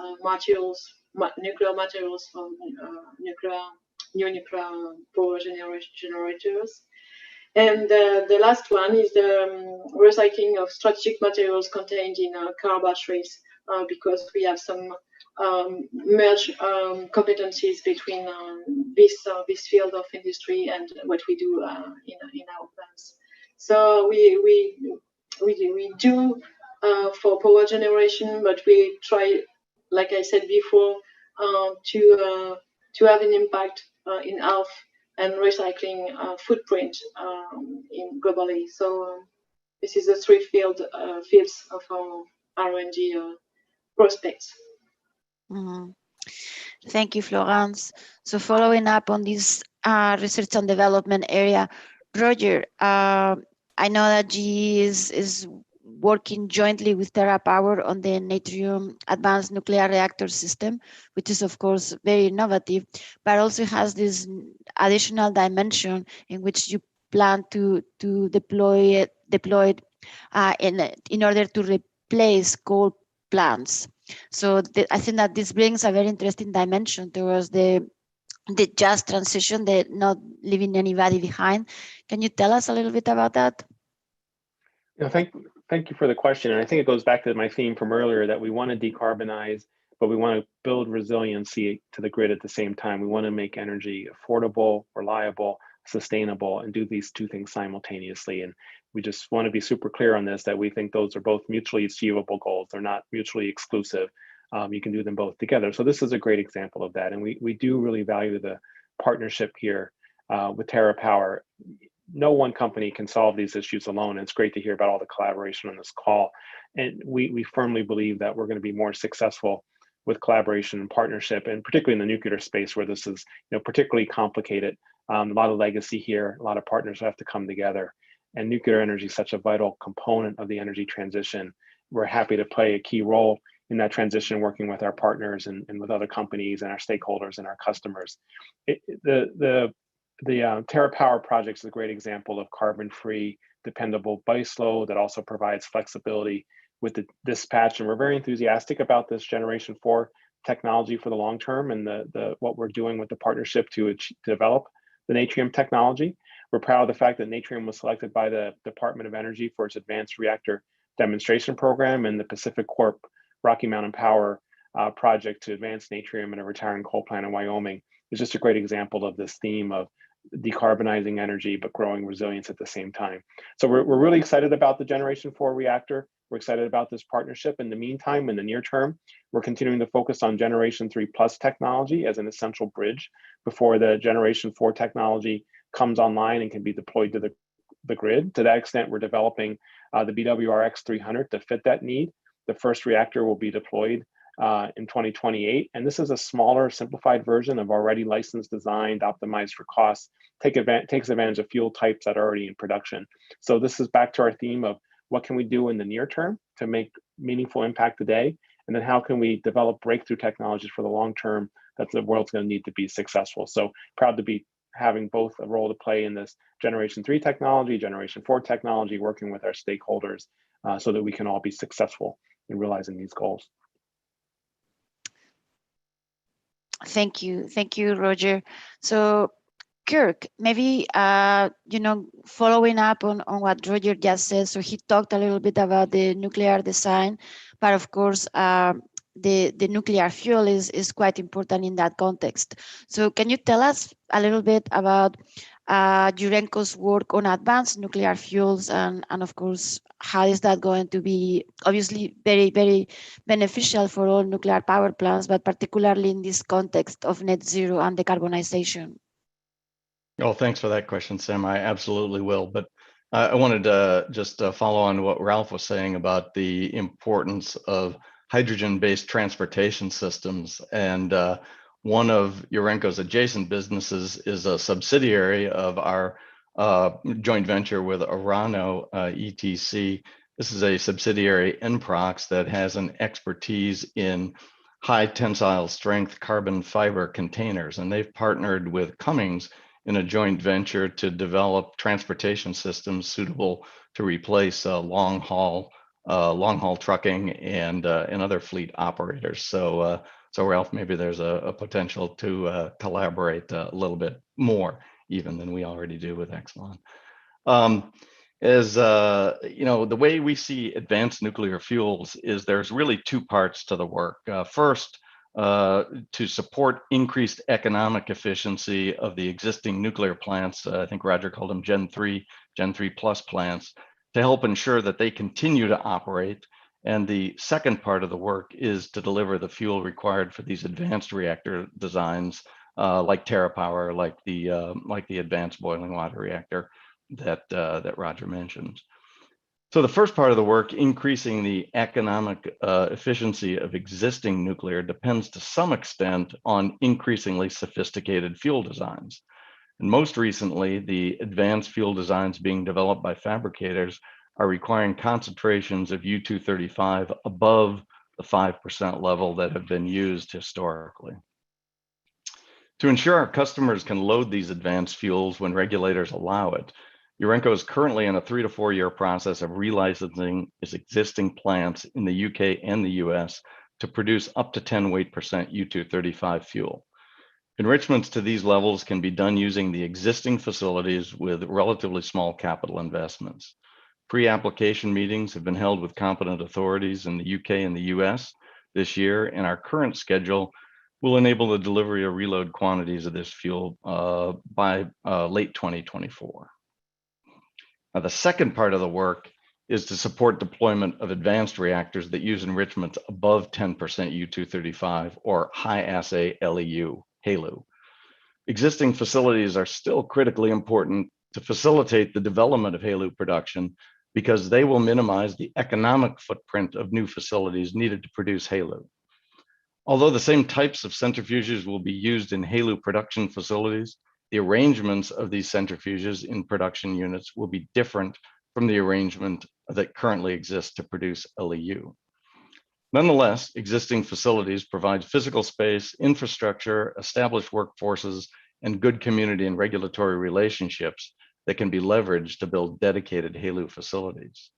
nuclear materials for new nuclear power generators. And the last one is the recycling of strategic materials contained in car batteries, because we have some merge competencies between this field of industry and what we do in our plants. So we do for power generation, but we try, like I said before, to have an impact in health and recycling footprint in globally. So this is the 3 fields of our R&D prospects. Mm-hmm. Thank you, Florence. So following up on this research and development area, Roger, I know that GE is working jointly with TerraPower on the Natrium Advanced Nuclear Reactor System, which is of course very innovative, but also has this additional dimension in which you plan to deploy it in order to replace coal plants. So I think that this brings a very interesting dimension towards the just transition, the not leaving anybody behind. Can you tell us a little bit about that? Yeah, thank you for the question. And I think it goes back to my theme from earlier that we want to decarbonize, but we want to build resiliency to the grid at the same time. We want to make energy affordable, reliable, sustainable, and do these 2 things simultaneously. And we just want to be super clear on this, that we think those are both mutually achievable goals. They're not mutually exclusive. You can do them both together. So this is a great example of that. And we do really value the partnership here with TerraPower. No one company can solve these issues alone. It's great to hear about all the collaboration on this call. And we firmly believe that we're going to be more successful with collaboration and partnership, and particularly in the nuclear space where this is particularly complicated. A lot of legacy here, a lot of partners have to come together, and nuclear energy is such a vital component of the energy transition. We're happy to play a key role in that transition, working with our partners and with other companies and our stakeholders and our customers. The TerraPower project is a great example of carbon-free, dependable baseload that also provides flexibility with the dispatch, and we're very enthusiastic about this Generation 4 technology for the long term, and what we're doing with the partnership to develop the Natrium technology. We're proud of the fact that Natrium was selected by the Department of Energy for its Advanced Reactor Demonstration Program, and the Pacific Corp Rocky Mountain Power project to advance Natrium in a retiring coal plant in Wyoming is just a great example of this theme of decarbonizing energy, but growing resilience at the same time. So we're really excited about the Generation 4 reactor. We're excited about this partnership. In the meantime, in the near term, we're continuing to focus on Generation 3 plus technology as an essential bridge before the Generation 4 technology comes online and can be deployed to the grid. To that extent, we're developing the BWRX 300 to fit that need. The first reactor will be deployed in 2028. And this is a smaller, simplified version of already licensed, designed, optimized for costs, takes advantage of fuel types that are already in production. So this is back to our theme of what can we do in the near term to make meaningful impact today? And then how can we develop breakthrough technologies for the long term that the world's going to need to be successful? So proud to be having both a role to play in this Generation 3 technology, Generation 4 technology, working with our stakeholders so that we can all be successful in realizing these goals. Thank you, Roger. So, Kirk, maybe following up on what Roger just said. So he talked a little bit about the nuclear design, but of course, the nuclear fuel is quite important in that context. So can you tell us a little bit about Urenco's work on advanced nuclear fuels, and of course, how is that going to be obviously very, very beneficial for all nuclear power plants, but particularly in this context of net zero and decarbonization? Oh, thanks for that question, Sam. I absolutely will. But I wanted to just follow on what Ralph was saying about the importance of hydrogen-based transportation systems. And one of Urenco's adjacent businesses is a subsidiary of our joint venture with Orano ETC. This is a subsidiary NPROX that has an expertise in high tensile strength carbon fiber containers. And they've partnered with Cummins in a joint venture to develop transportation systems suitable to replace long haul trucking and other fleet operators. So Ralph, maybe there's a potential to collaborate a little bit more even than we already do with Exelon. The way we see advanced nuclear fuels is there's really two parts to the work. First, to support increased economic efficiency of the existing nuclear plants. I think Roger called them Gen 3 plus plants, to help ensure that they continue to operate. And the second part of the work is to deliver the fuel required for these advanced reactor designs, like TerraPower, like the advanced boiling water reactor that Roger mentioned. So the first part of the work, increasing the economic efficiency of existing nuclear, depends to some extent on increasingly sophisticated fuel designs. And most recently, the advanced fuel designs being developed by fabricators are requiring concentrations of U-235 above the 5% level that have been used historically. To ensure our customers can load these advanced fuels when regulators allow it, Urenco is currently in a 3 to 4 year process of relicensing its existing plants in the UK and the US to produce up to 10 weight% U-235 fuel. Enrichments to these levels can be done using the existing facilities with relatively small capital investments. Pre-application meetings have been held with competent authorities in the UK and the US this year, and our current schedule will enable the delivery of reload quantities of this fuel by late 2024. Now, the second part of the work is to support deployment of advanced reactors that use enrichments above 10% U-235 or high-assay LEU, HALEU. Existing facilities are still critically important to facilitate the development of HALEU production because they will minimize the economic footprint of new facilities needed to produce HALEU. Although the same types of centrifuges will be used in HALEU production facilities, the arrangements of these centrifuges in production units will be different from the arrangement that currently exists to produce LEU. Nonetheless, existing facilities provide physical space, infrastructure, established workforces, and good community and regulatory relationships that can be leveraged to build dedicated HALEU facilities.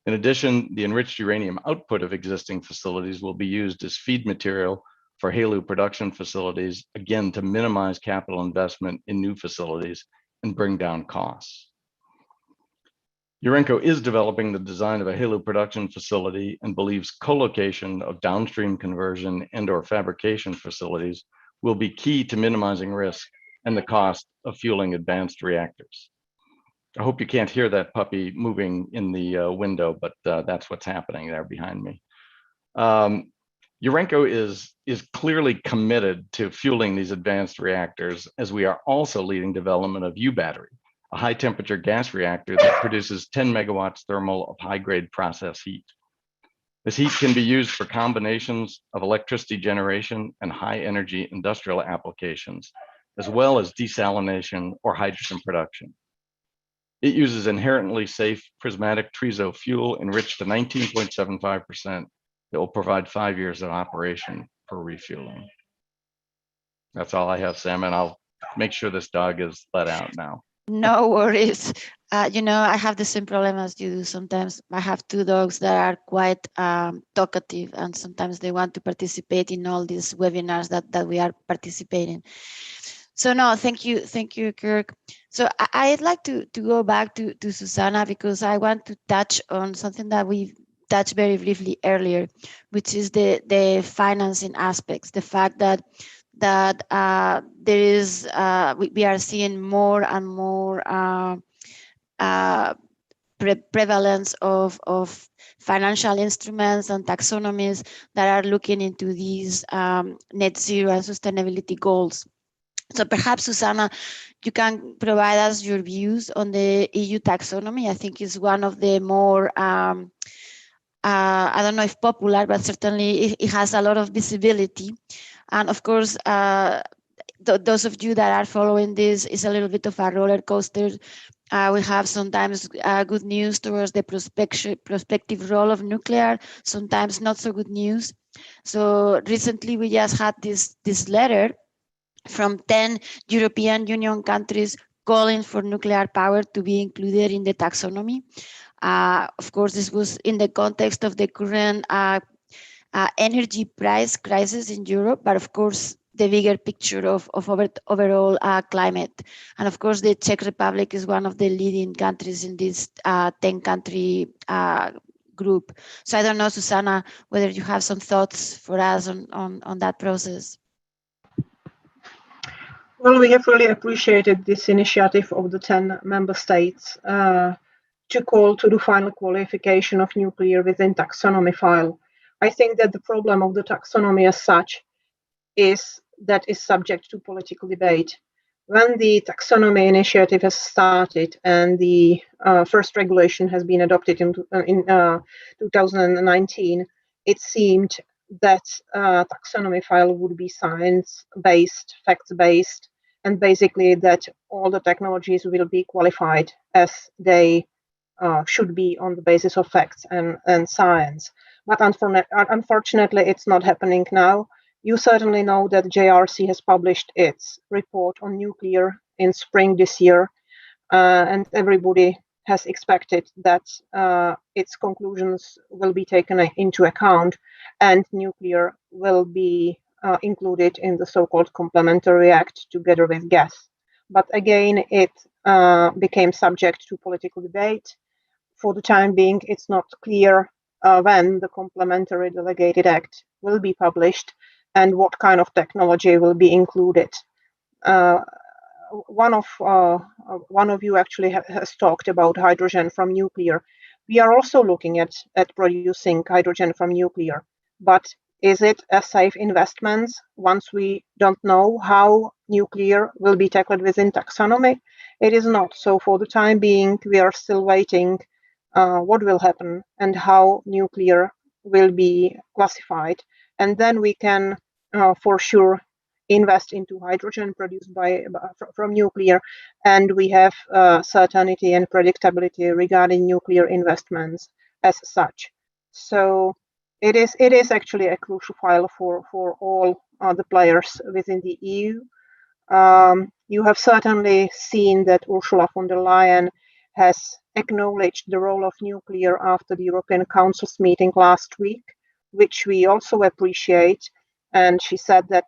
In addition, the enriched uranium output of existing facilities will be used as feed material for HALEU production facilities, again, to minimize capital investment in new facilities and bring down costs. Urenco is developing the design of a HALEU production facility and believes co-location of downstream conversion and/or fabrication facilities will be key to minimizing risk and the cost of fueling advanced reactors. I hope you can't hear that puppy moving in the window, but that's what's happening there behind me. Urenco is clearly committed to fueling these advanced reactors, as we are also leading development of U-Battery, a high temperature gas reactor that produces 10 megawatts thermal of high grade process heat. This heat can be used for combinations of electricity generation and high energy industrial applications, as well as desalination or hydrogen production. It uses inherently safe prismatic trizo fuel enriched to 19.75% that will provide 5 years of operation for refueling. That's all I have, Sam, and I'll make sure this dog is let out now. No worries. You know, I have the same problem as you do. Sometimes I have two dogs that are quite talkative, and sometimes they want to participate in all these webinars that we are participating. So no, thank you, Kirk. So I'd like to go back to Susanna, because I want to touch on something that we touched very briefly earlier, which is the financing aspects. The fact that there is we are seeing more and more prevalence of financial instruments and taxonomies that are looking into these net zero and sustainability goals. So perhaps, Susanna, you can provide us your views on the EU taxonomy. I think it's one of the more, I don't know if popular, but certainly it has a lot of visibility. And of course, those of you that are following this, is a little bit of a roller coaster. We have sometimes good news towards the prospective role of nuclear, sometimes not so good news. So recently we just had this letter from 10 European Union countries calling for nuclear power to be included in the taxonomy. Of course, this was in the context of the current energy price crisis in Europe, but of course, the bigger picture of overall climate. And of course, the Czech Republic is one of the leading countries in this 10-country group. So I don't know, Susanna, whether you have some thoughts for us on that process. Well, we have really appreciated this initiative of the 10 member states to call to the final qualification of nuclear within taxonomy file. I think that the problem of the taxonomy as such is that is subject to political debate. When the taxonomy initiative has started and the first regulation has been adopted in 2019, it seemed that taxonomy file would be science-based, facts-based, and basically that all the technologies will be qualified as they should be on the basis of facts and science. But unfortunately, it's not happening now. You certainly know that JRC has published its report on nuclear in spring this year, and everybody has expected that its conclusions will be taken into account and nuclear will be included in the so-called complementary act together with gas. But again, it became subject to political debate. For the time being, it's not clear when the complementary delegated act will be published and what kind of technology will be included. One of you actually has talked about hydrogen from nuclear. We are also looking at producing hydrogen from nuclear, but is it a safe investment once we don't know how nuclear will be tackled within taxonomy? It is not. So for the time being, we are still waiting what will happen and how nuclear will be classified. and then we can for sure invest into hydrogen produced from nuclear, and we have certainty and predictability regarding nuclear investments as such. So it is actually a crucial file for all the players within the EU. You have certainly seen that Ursula von der Leyen has acknowledged the role of nuclear after the European Council's meeting last week, which we also appreciate. And she said that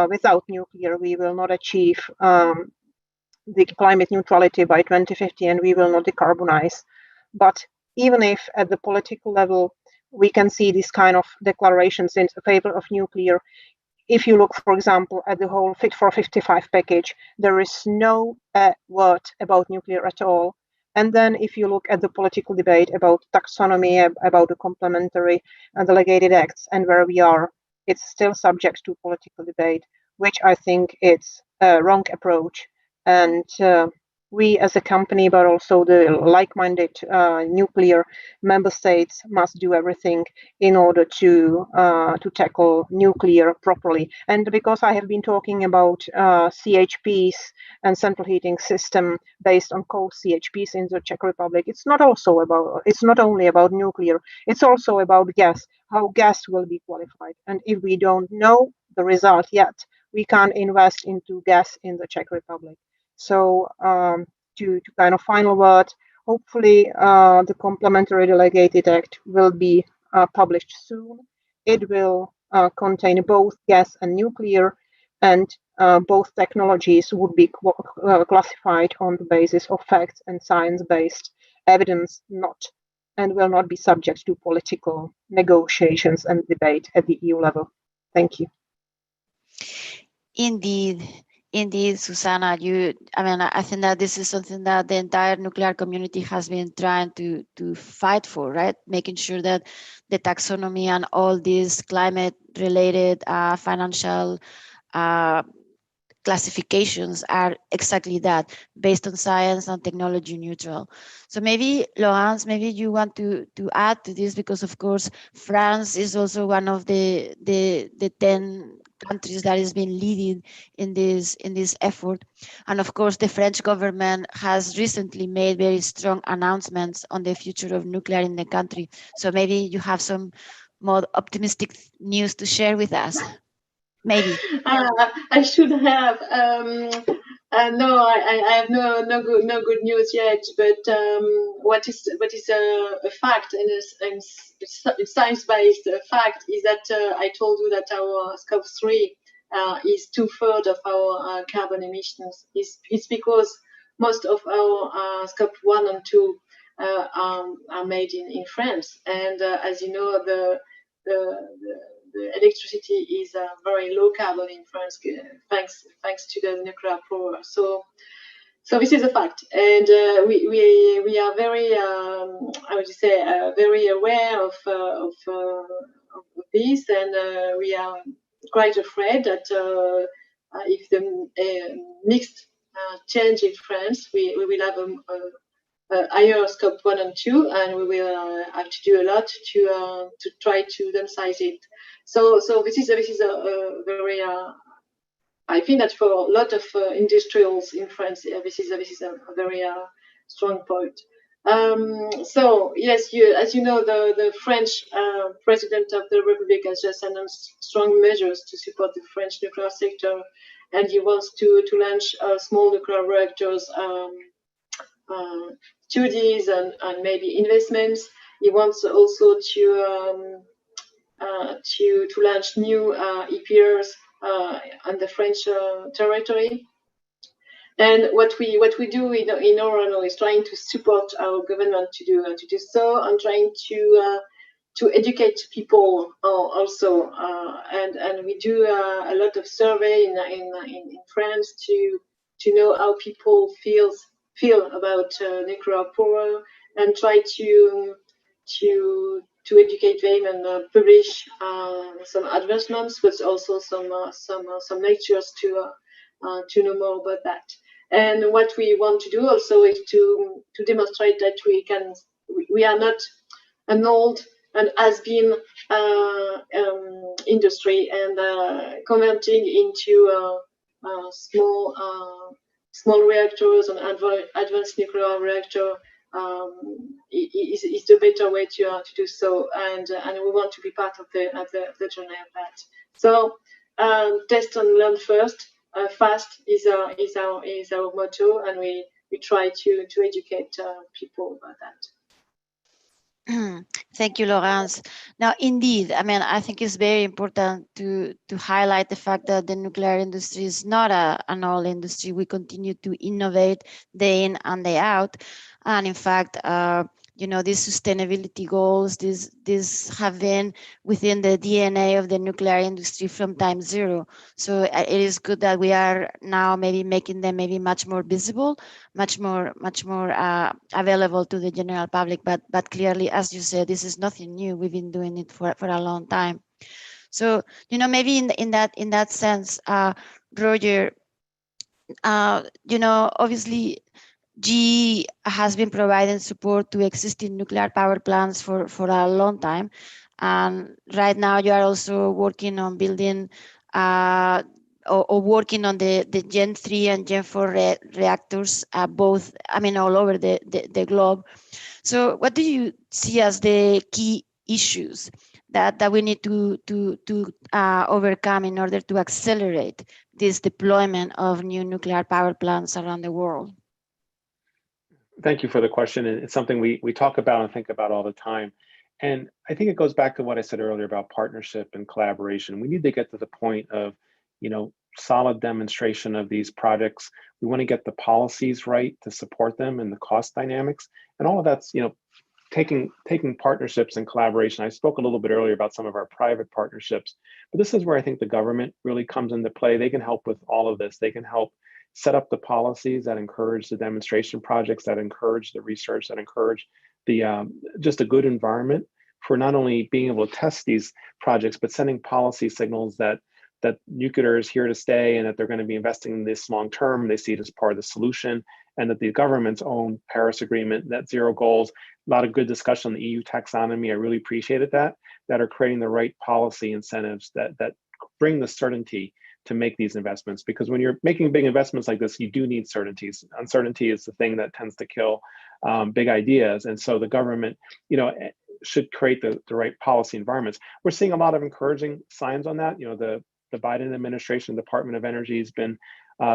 without nuclear, we will not achieve the climate neutrality by 2050, and we will not decarbonize. But even if at the political level, we can see these kind of declarations in favor of nuclear, if you look, for example, at the whole Fit for 55 package, there is no word about nuclear at all. And then if you look at the political debate about taxonomy, about the complementary and delegated acts and where we are, it's still subject to political debate, which I think it's a wrong approach. And we as a company, but also the like-minded nuclear member states must do everything in order to tackle nuclear properly. And because I have been talking about CHPs and central heating system based on coal CHPs in the Czech Republic, it's not only about nuclear, it's also about gas, how gas will be qualified. And if we don't know the result yet, we can't invest into gas in the Czech Republic. So to kind of final word, hopefully the complementary delegated act will be published soon. It will contain both gas and nuclear, and both technologies would be classified on the basis of facts and science-based evidence, and will not be subject to political negotiations and debate at the EU level. Thank you. Indeed, Susanna, I think that this is something that the entire nuclear community has been trying to fight for, right? Making sure that the taxonomy and all these climate-related financial classifications are exactly that, based on science and technology neutral. So maybe, Laurence, maybe you want to add to this, because of course, France is also one of the 10 countries that has been leading in this effort. And of course, the French government has recently made very strong announcements on the future of nuclear in the country. So maybe you have some more optimistic news to share with us. Maybe. I should have. No, I have no good news yet. But what is a fact, and a science-based fact, is that I told you that our Scope 3 is 2/3 of our carbon emissions. It's because most of our Scope 1 and 2 are made in France, and as you know, the electricity is very low carbon in France, thanks to the nuclear power. So this is a fact, and we are very, I would say, very aware of this, and we are quite afraid that if the mixed change in France, we will have higher Scope 1 and 2, and we will have to do a lot to try to downsize it. So this is a very I think that for a lot of industrials in France, this is a very strong point. So yes, as you know, the French President of the Republic has just announced strong measures to support the French nuclear sector, and he wants to launch small nuclear reactors studies and maybe investments. He wants also to launch new EPRs on the French territory. And what we do in Orano is trying to support our government to do so, and trying to educate people also. And we do a lot of survey in France to know how people feel about nuclear power, and try to educate them and publish some advertisements, but also some lectures to know more about that. And what we want to do also is to demonstrate that we are not an old an has-been industry, and converting into small reactors and advanced nuclear reactor is the better way to do so, and we want to be part of the journey of that. So test and learn first. Fast is our motto, and we try to educate people about that. Thank you, Laurence. Now, indeed, I mean, I think it's very important to highlight the fact that the nuclear industry is not an old industry. We continue to innovate day in and day out. And in fact, you know, these sustainability goals, these have been within the DNA of the nuclear industry from time zero. So it is good that we are now maybe making them maybe much more visible, much more available to the general public. But clearly, as you said, this is nothing new. We've been doing it for a long time. So, you know, maybe in that sense, Roger, you know, obviously, GE has been providing support to existing nuclear power plants for a long time. And right now you are also working on building or working on the Gen 3 and Gen 4 reactors, both, I mean, all over the globe. So what do you see as the key issues that we need to overcome in order to accelerate this deployment of new nuclear power plants around the world? Thank you for the question. And it's something we talk about and think about all the time. And I think it goes back to what I said earlier about partnership and collaboration. We need to get to the point of, you know, solid demonstration of these projects. We want to get the policies right to support them and the cost dynamics. And all of that's, you know, taking partnerships and collaboration. I spoke a little bit earlier about some of our private partnerships, but this is where I think the government really comes into play. They can help with all of this. They can help set up the policies that encourage the demonstration projects, that encourage the research, that encourage the just a good environment for not only being able to test these projects, but sending policy signals that nuclear is here to stay and that they're going to be investing in this long term. They see it as part of the solution, and that the government's own Paris Agreement, net zero goals, a lot of good discussion on the EU taxonomy. I really appreciated that are creating the right policy incentives that bring the certainty to make these investments, because when you're making big investments like this, you do need certainties. Uncertainty is the thing that tends to kill big ideas. And so the government, you know, should create the right policy environments. We're seeing a lot of encouraging signs on that. You know, the Biden administration, Department of Energy has been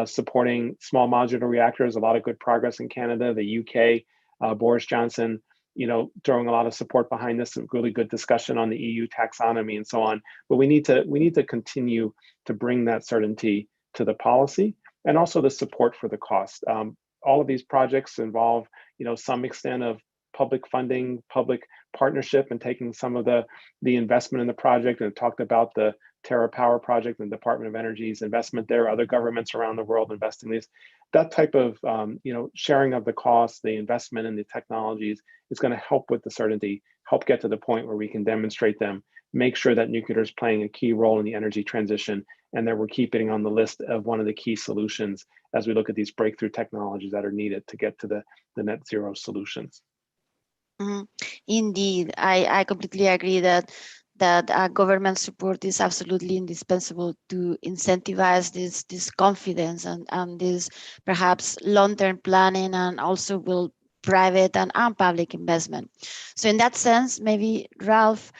supporting small modular reactors, a lot of good progress in Canada. The UK, Boris Johnson, you know, throwing a lot of support behind this, some really good discussion on the EU taxonomy and so on. But we need to continue to bring that certainty to the policy and also the support for the cost. All of these projects involve, you know, some extent of public funding, public partnership, and taking some of the investment in the project. And talked about the Terra Power project and Department of Energy's investment there, other governments around the world investing in these. That type of you know, sharing of the costs, the investment in the technologies is going to help with the certainty, help get to the point where we can demonstrate them, make sure that nuclear is playing a key role in the energy transition, and that we're keeping on the list of one of the key solutions as we look at these breakthrough technologies that are needed to get to the net zero solutions. Mm-hmm. Indeed, I completely agree that government support is absolutely indispensable to incentivize this confidence and this perhaps long-term planning, and also will private and public investment. So in that sense, maybe Ralph,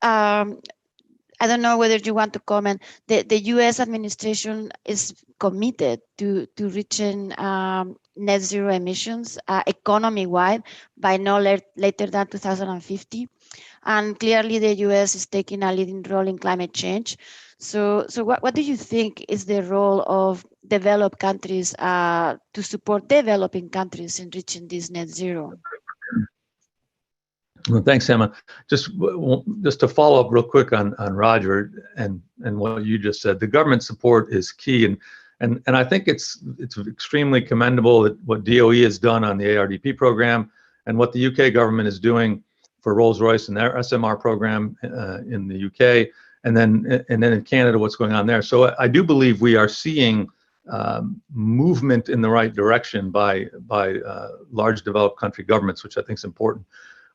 I don't know whether you want to comment. The U.S. administration is committed to reaching net zero emissions economy-wide by no later than 2050. And clearly the US is taking a leading role in climate change. So what do you think is the role of developed countries to support developing countries in reaching this net zero? Well, thanks, Emma. Just to follow up real quick on Roger and what you just said, the government support is key, and I think it's extremely commendable that what DOE has done on the ARDP program and what the UK government is doing for Rolls-Royce and their SMR program in the UK, and then in Canada, what's going on there. So I do believe we are seeing movement in the right direction by large developed country governments, which I think is important.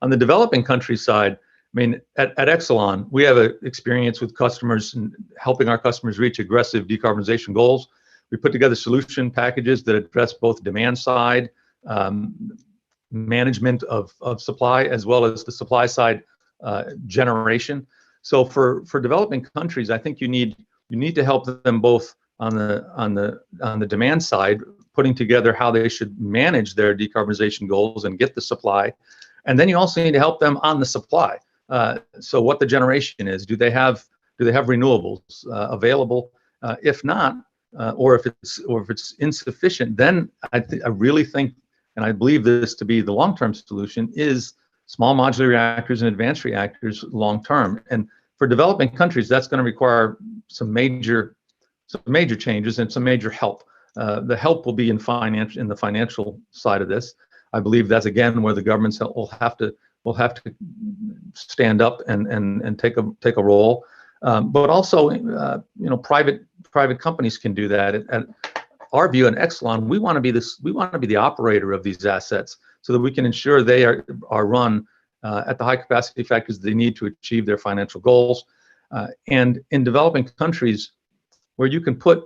On the developing country side, mean, at Exelon, we have a experience with customers and helping our customers reach aggressive decarbonization goals. We put together solution packages that address both demand side, management of supply, as well as the supply side generation. So for developing countries, I think you need to help them both on the demand side, putting together how they should manage their decarbonization goals and get the supply, and then you also need to help them on the supply. So what the generation is, do they have renewables available? If not, or if it's insufficient, then I really think, and I believe this to be the long-term solution, is small modular reactors and advanced reactors long-term. And for developing countries, that's going to require some major changes and some major help. The help will be in the financial side of this. I believe that's again where the governments will have to stand up and take a role. But also, private companies can do that. And our view at Exelon, we want to be the operator of these assets so that we can ensure they are run at the high capacity factors they need to achieve their financial goals. And in developing countries, where you can put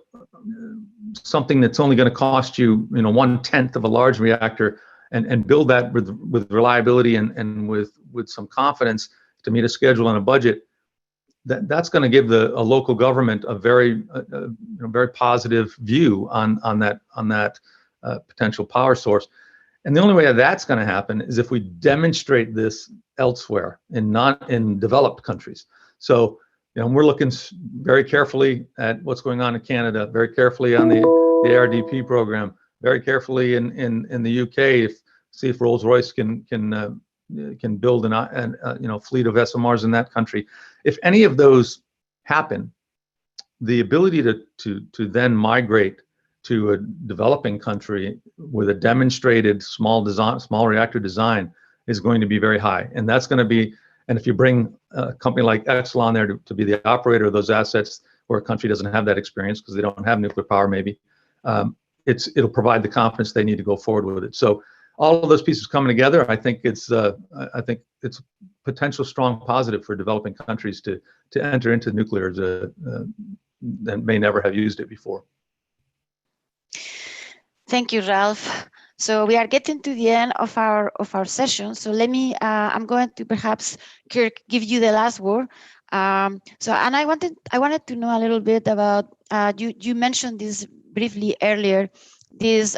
something that's only going to cost you, 1/10 of a large reactor, and build that with reliability and with some confidence to meet a schedule and a budget, that's going to give a local government a very positive view on that potential power source. And the only way that's going to happen is if we demonstrate this elsewhere in developed countries. So we're looking very carefully at what's going on in Canada, very carefully on the ARDP program, very carefully in the UK, see if Rolls-Royce can build a fleet of SMRs in that country. If any of those happen, the ability to then migrate to a developing country with a demonstrated small reactor design is going to be very high, and that's going to be. And if you bring a company like Exelon there to be the operator of those assets, where a country doesn't have that experience because they don't have nuclear power, maybe, it'll provide the confidence they need to go forward with it. So all of those pieces coming together, I think it's a potential strong positive for developing countries to enter into nuclear that may never have used it before. Thank you, Ralph. So we are getting to the end of our session. So let me, I'm going to perhaps, Kirk, give you the last word. And I wanted to know a little bit about, you mentioned this briefly earlier, this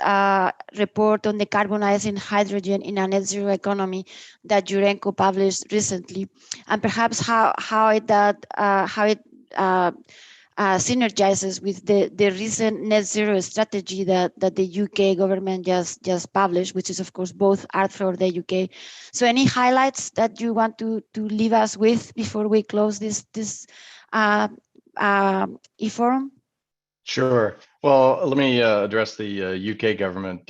report on decarbonizing hydrogen in a net zero economy that Urenco published recently, and perhaps how it synergizes with the recent net zero strategy that the UK government just published, which is of course both are for the UK. So any highlights that you want to leave us with before we close this eForum? Sure. Well, let me address the UK government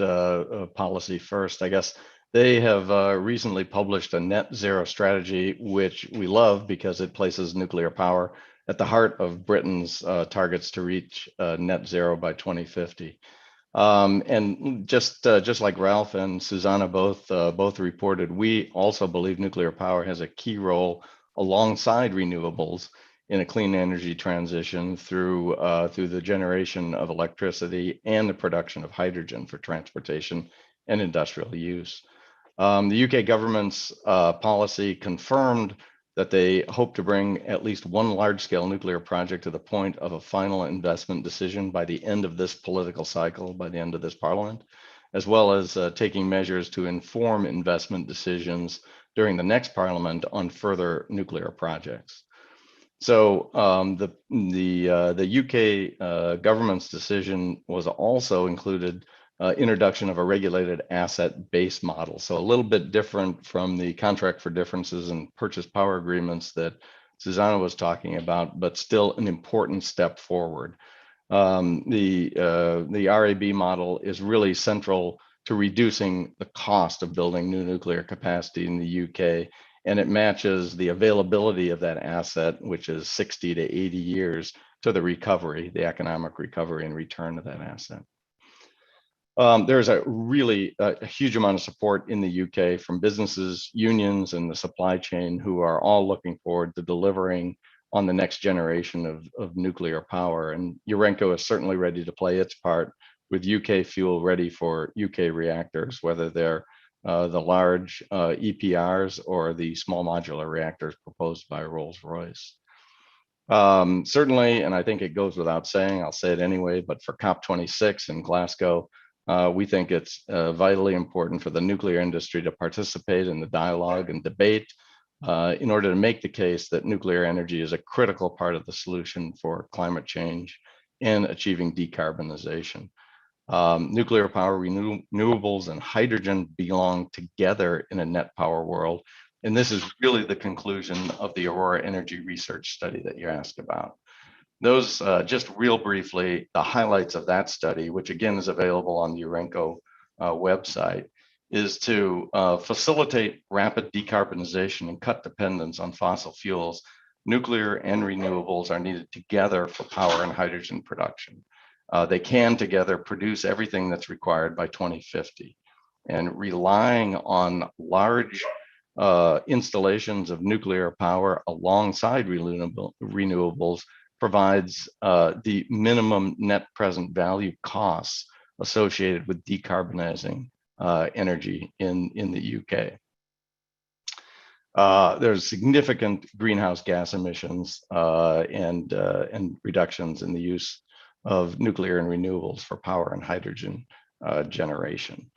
policy first. I guess they have recently published a net zero strategy, which we love because it places nuclear power at the heart of Britain's targets to reach net zero by 2050. And just like Ralph and Susanna both reported, we also believe nuclear power has a key role alongside renewables in a clean energy transition through the generation of electricity and the production of hydrogen for transportation and industrial use. The UK government's policy confirmed that they hope to bring at least one large-scale nuclear project to the point of a final investment decision by the end of this political cycle, by the end of this parliament, as well as taking measures to inform investment decisions during the next parliament on further nuclear projects. So the UK government's decision was also included introduction of a regulated asset-based model. So a little bit different from the contract for differences and purchase power agreements that Susanna was talking about, but still an important step forward. The RAB model is really central to reducing the cost of building new nuclear capacity in the UK, and it matches the availability of that asset, which is 60 to 80 years, to the recovery, the economic recovery and return of that asset. There's a really a huge amount of support in the UK from businesses, unions, and the supply chain who are all looking forward to delivering on the next generation of nuclear power. And Urenco is certainly ready to play its part with UK fuel ready for UK reactors, whether they're the large EPRs or the small modular reactors proposed by Rolls-Royce. Certainly, and I think it goes without saying, I'll say it anyway, but for COP26 in Glasgow, we think it's vitally important for the nuclear industry to participate in the dialogue and debate in order to make the case that nuclear energy is a critical part of the solution for climate change and achieving decarbonization. Nuclear power, renewables, and hydrogen belong together in a net power world. And this is really the conclusion of the Aurora Energy Research study that you asked about. Those, just real briefly, the highlights of that study, which again is available on the Urenco website, is to facilitate rapid decarbonization and cut dependence on fossil fuels. Nuclear and renewables are needed together for power and hydrogen production. They can together produce everything that's required by 2050. And relying on large installations of nuclear power alongside renewables provides the minimum net present value costs associated with decarbonizing energy in the UK. There's significant greenhouse gas emissions and reductions in the use of nuclear and renewables for power and hydrogen generation.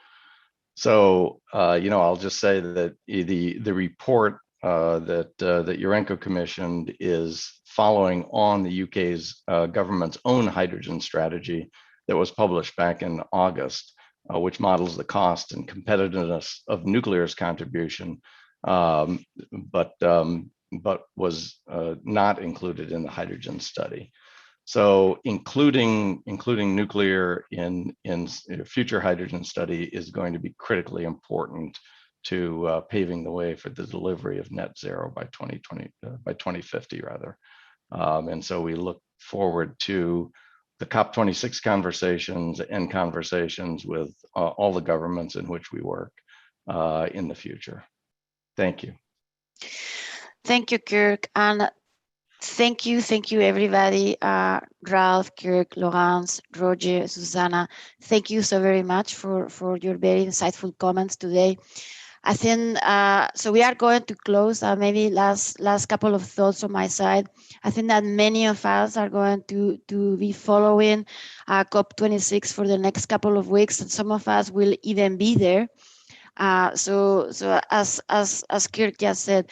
So, I'll just say that the report that Urenco commissioned is following on the UK's government's own hydrogen strategy that was published back in August, which models the cost and competitiveness of nuclear's contribution, but was not included in the hydrogen study. So including nuclear in future hydrogen study is going to be critically important to paving the way for the delivery of net zero by 2050 rather. And so we look forward to the COP26 conversations and conversations with all the governments in which we work in the future. Thank you. Thank you, Kirk. And thank you everybody, Ralph, Kirk, Laurence, Roger, Susanna. Thank you so very much for your very insightful comments today. I think, so we are going to close, maybe last couple of thoughts on my side. I think that many of us are going to be following COP26 for the next couple of weeks, and some of us will even be there. So as Kirk just said,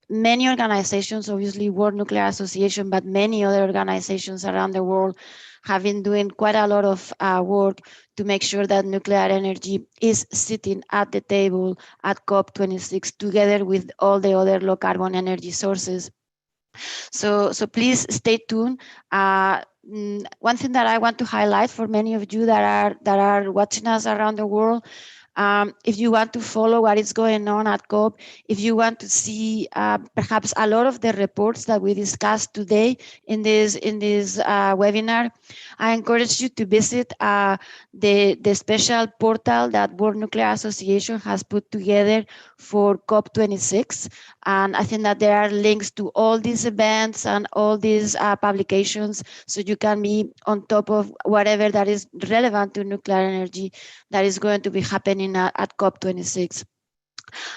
many organizations, obviously World Nuclear Association, but many other organizations around the world have been doing quite a lot of work to make sure that nuclear energy is sitting at the table at COP26 together with all the other low carbon energy sources. So please stay tuned. One thing that I want to highlight for many of you that are watching us around the world, if you want to follow what is going on at COP, if you want to see perhaps a lot of the reports that we discussed today in this webinar, I encourage you to visit the special portal that World Nuclear Association has put together for COP26. And I think that there are links to all these events and all these publications, so you can be on top of whatever that is relevant to nuclear energy that is going to be happening at COP26.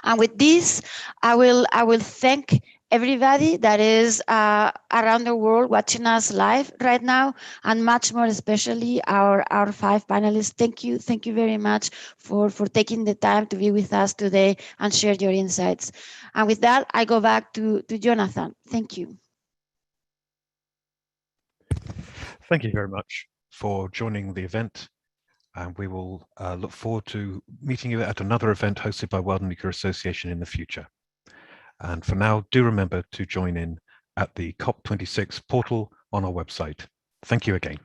And with this, I will thank everybody that is around the world watching us live right now, and much more especially our 5 panelists. Thank you very much for taking the time to be with us today and share your insights. And with that, I go back to Jonathan. Thank you. Thank you very much for joining the event. And we will look forward to meeting you at another event hosted by World Nuclear Association in the future. And for now, do remember to join in at the COP26 portal on our website. Thank you again.